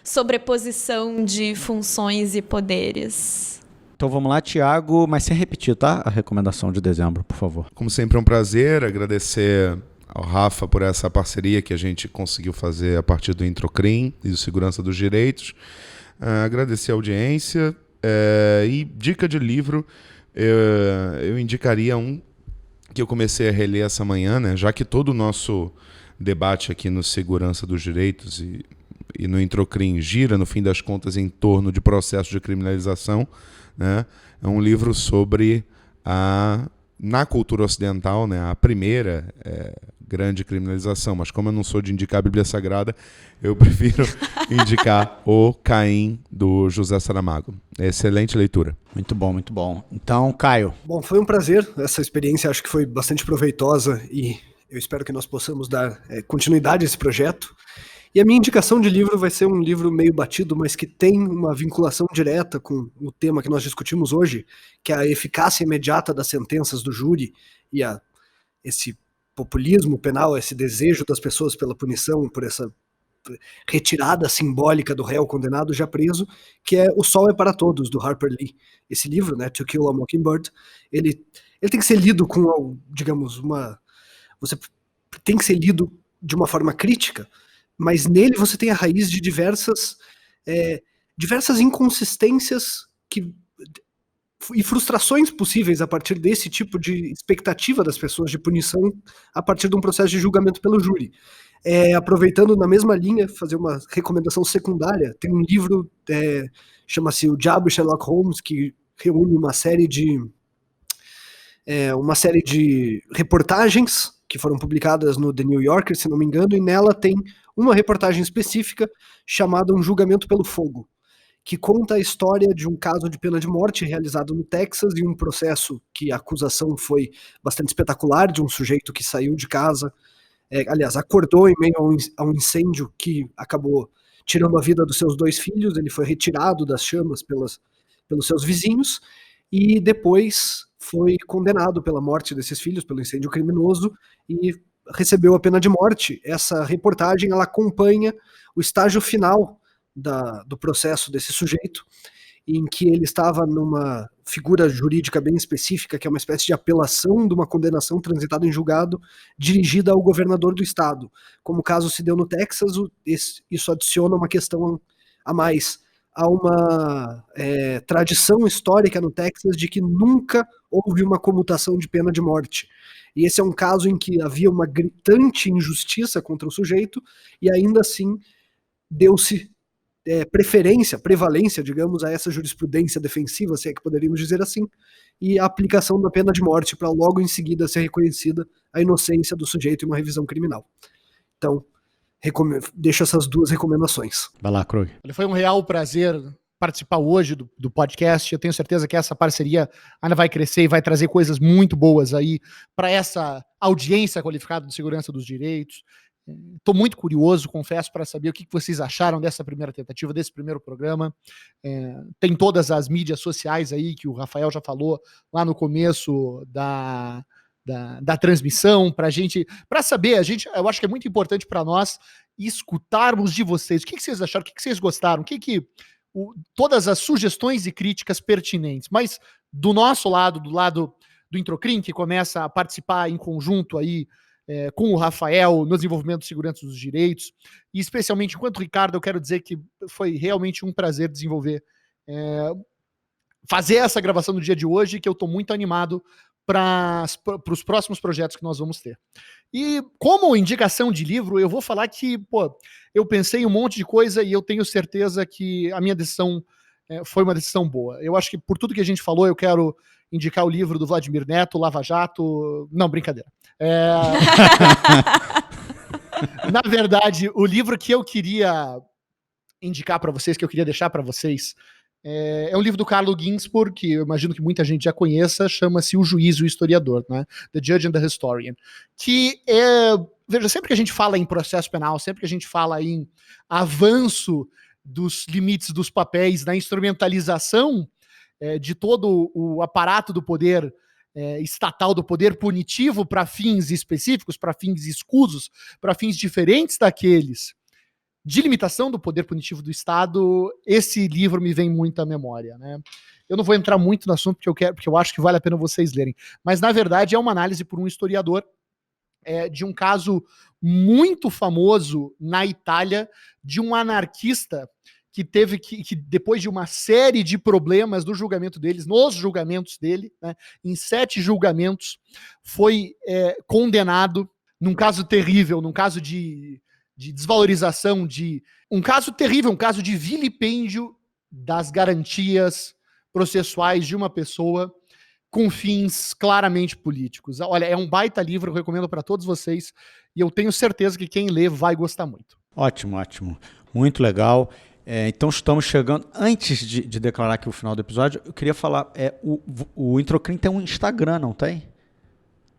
sobreposição de funções e poderes. Então vamos lá, Tiago, mas sem repetir, tá? A recomendação de dezembro, por favor. Como sempre, é um prazer agradecer ao Rafa por essa parceria que a gente conseguiu fazer a partir do Introcrim e do Segurança dos Direitos. Agradecer a audiência. E dica de livro, eu indicaria um que eu comecei a reler essa manhã, né? Já que todo o nosso debate aqui no Segurança dos Direitos e no Introcrim gira, no fim das contas, em torno de processo de criminalização, né? É um livro sobre na cultura ocidental, né, a primeira grande criminalização, mas como eu não sou de indicar a Bíblia Sagrada, eu prefiro indicar o Caim, do José Saramago. Excelente leitura. Muito bom, muito bom. Então, Caio. Bom, foi um prazer. Essa experiência acho que foi bastante proveitosa e eu espero que nós possamos dar continuidade a esse projeto. E a minha indicação de livro vai ser um livro meio batido, mas que tem uma vinculação direta com o tema que nós discutimos hoje, que é a eficácia imediata das sentenças do júri e esse populismo penal, esse desejo das pessoas pela punição, por essa retirada simbólica do réu condenado já preso, que é O Sol é para Todos, do Harper Lee. Esse livro, né, To Kill a Mockingbird, ele tem que ser lido com, digamos, você tem que ser lido de uma forma crítica, mas nele você tem a raiz de diversas inconsistências e frustrações possíveis a partir desse tipo de expectativa das pessoas de punição a partir de um processo de julgamento pelo júri. Aproveitando na mesma linha, fazer uma recomendação secundária, tem um livro, chama-se O Diabo e Sherlock Holmes, que reúne uma série de reportagens que foram publicadas no The New Yorker, se não me engano, e nela tem uma reportagem específica chamada Um Julgamento pelo Fogo, que conta a história de um caso de pena de morte realizado no Texas e um processo que a acusação foi bastante espetacular, de um sujeito que saiu de casa, acordou em meio a um incêndio que acabou tirando a vida dos seus 2 filhos, ele foi retirado das chamas pelos seus vizinhos e depois foi condenado pela morte desses filhos, pelo incêndio criminoso, e recebeu a pena de morte. Essa reportagem ela acompanha o estágio final do processo desse sujeito, em que ele estava numa figura jurídica bem específica, que é uma espécie de apelação de uma condenação transitada em julgado, dirigida ao governador do estado. Como o caso se deu no Texas, isso adiciona uma questão a mais. Há uma tradição histórica no Texas de que nunca houve uma comutação de pena de morte. E esse é um caso em que havia uma gritante injustiça contra o sujeito, e ainda assim deu-se prevalência, digamos, a essa jurisprudência defensiva, se é que poderíamos dizer assim, e a aplicação da pena de morte para logo em seguida ser reconhecida a inocência do sujeito em uma revisão criminal. Então, deixo essas 2 recomendações. Vai lá, Krug. Foi um real prazer participar hoje do podcast. Eu tenho certeza que essa parceria ainda vai crescer e vai trazer coisas muito boas aí para essa audiência qualificada de segurança dos direitos. Estou muito curioso, confesso, para saber o que vocês acharam dessa primeira tentativa, desse primeiro programa. Tem todas as mídias sociais aí que o Rafael já falou lá no começo da transmissão, para saber, eu acho que é muito importante para nós escutarmos de vocês. O que vocês acharam, o que vocês gostaram, todas as sugestões e críticas pertinentes. Mas do nosso lado, do lado do Introcrim, que começa a participar em conjunto aí com o Rafael no desenvolvimento de segurança dos direitos, e especialmente enquanto Ricardo, eu quero dizer que foi realmente um prazer fazer essa gravação no dia de hoje, que eu estou muito animado para os próximos projetos que nós vamos ter. E como indicação de livro, eu vou falar que, eu pensei em um monte de coisa e eu tenho certeza que a minha decisão foi uma decisão boa. Eu acho que por tudo que a gente falou, eu quero indicar o livro do Vladimir Neto, Lava Jato... Não, brincadeira. Na verdade, o livro que eu queria indicar para vocês, que eu queria deixar para vocês, é um livro do Carlo Ginzburg, que eu imagino que muita gente já conheça, chama-se O Juiz e o Historiador, né? The Judge and the Historian. Que veja, sempre que a gente fala em processo penal, sempre que a gente fala em avanço dos limites dos papéis, na instrumentalização de todo o aparato do poder estatal, do poder punitivo para fins específicos, para fins escusos, para fins diferentes daqueles de limitação do poder punitivo do Estado, esse livro me vem muito à memória, né? Eu não vou entrar muito no assunto porque eu acho que vale a pena vocês lerem, mas na verdade é uma análise por um historiador de um caso muito famoso na Itália de um anarquista que teve que depois de uma série de problemas nos julgamentos dele, né, em 7 julgamentos, foi condenado num caso terrível, num caso de desvalorização, um caso terrível, um caso de vilipêndio das garantias processuais de uma pessoa com fins claramente políticos. Olha, é um baita livro, eu recomendo para todos vocês, e eu tenho certeza que quem lê vai gostar muito. Ótimo, ótimo. Muito legal. Então estamos chegando, antes de declarar aqui o final do episódio, eu queria falar, o Introcrim tem um Instagram, não tem?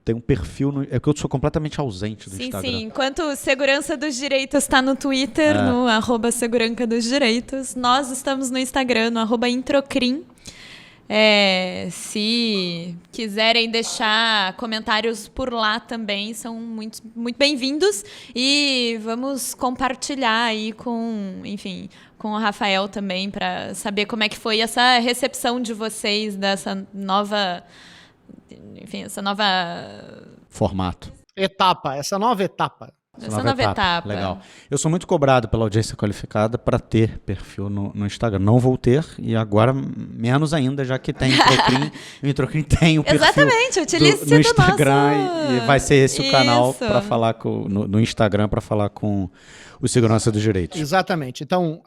tem um perfil, é que eu sou completamente ausente do Instagram. Sim, enquanto Segurança dos Direitos está no Twitter, no @Segurança dos Direitos, nós estamos no Instagram, no @Introcrim. Se quiserem deixar comentários por lá também, são muito, muito bem-vindos. E vamos compartilhar aí com o Rafael também, para saber como é que foi essa recepção de vocês dessa nova... Formato. Essa nova etapa. Essa nova etapa. Legal. Eu sou muito cobrado pela audiência qualificada para ter perfil no Instagram. Não vou ter, e agora menos ainda, já que tem Introcrim. O Introcrim tem o perfil Exatamente, utilize no Instagram nosso... e vai ser esse o canal Isso. para falar no Instagram, para falar com o Segurança dos Direitos. Exatamente. Então,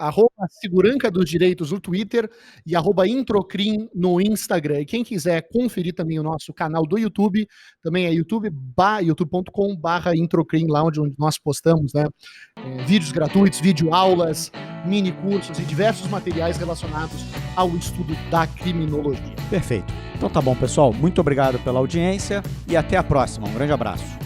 @Segurança dos Direitos no Twitter e @Introcrim no Instagram. E quem quiser conferir também o nosso canal do YouTube, também é youtube.com/Introcrim, lá onde nós postamos, né, vídeos gratuitos, videoaulas, mini cursos e diversos materiais relacionados ao estudo da criminologia. Perfeito. Então tá bom, pessoal. Muito obrigado pela audiência e até a próxima. Um grande abraço.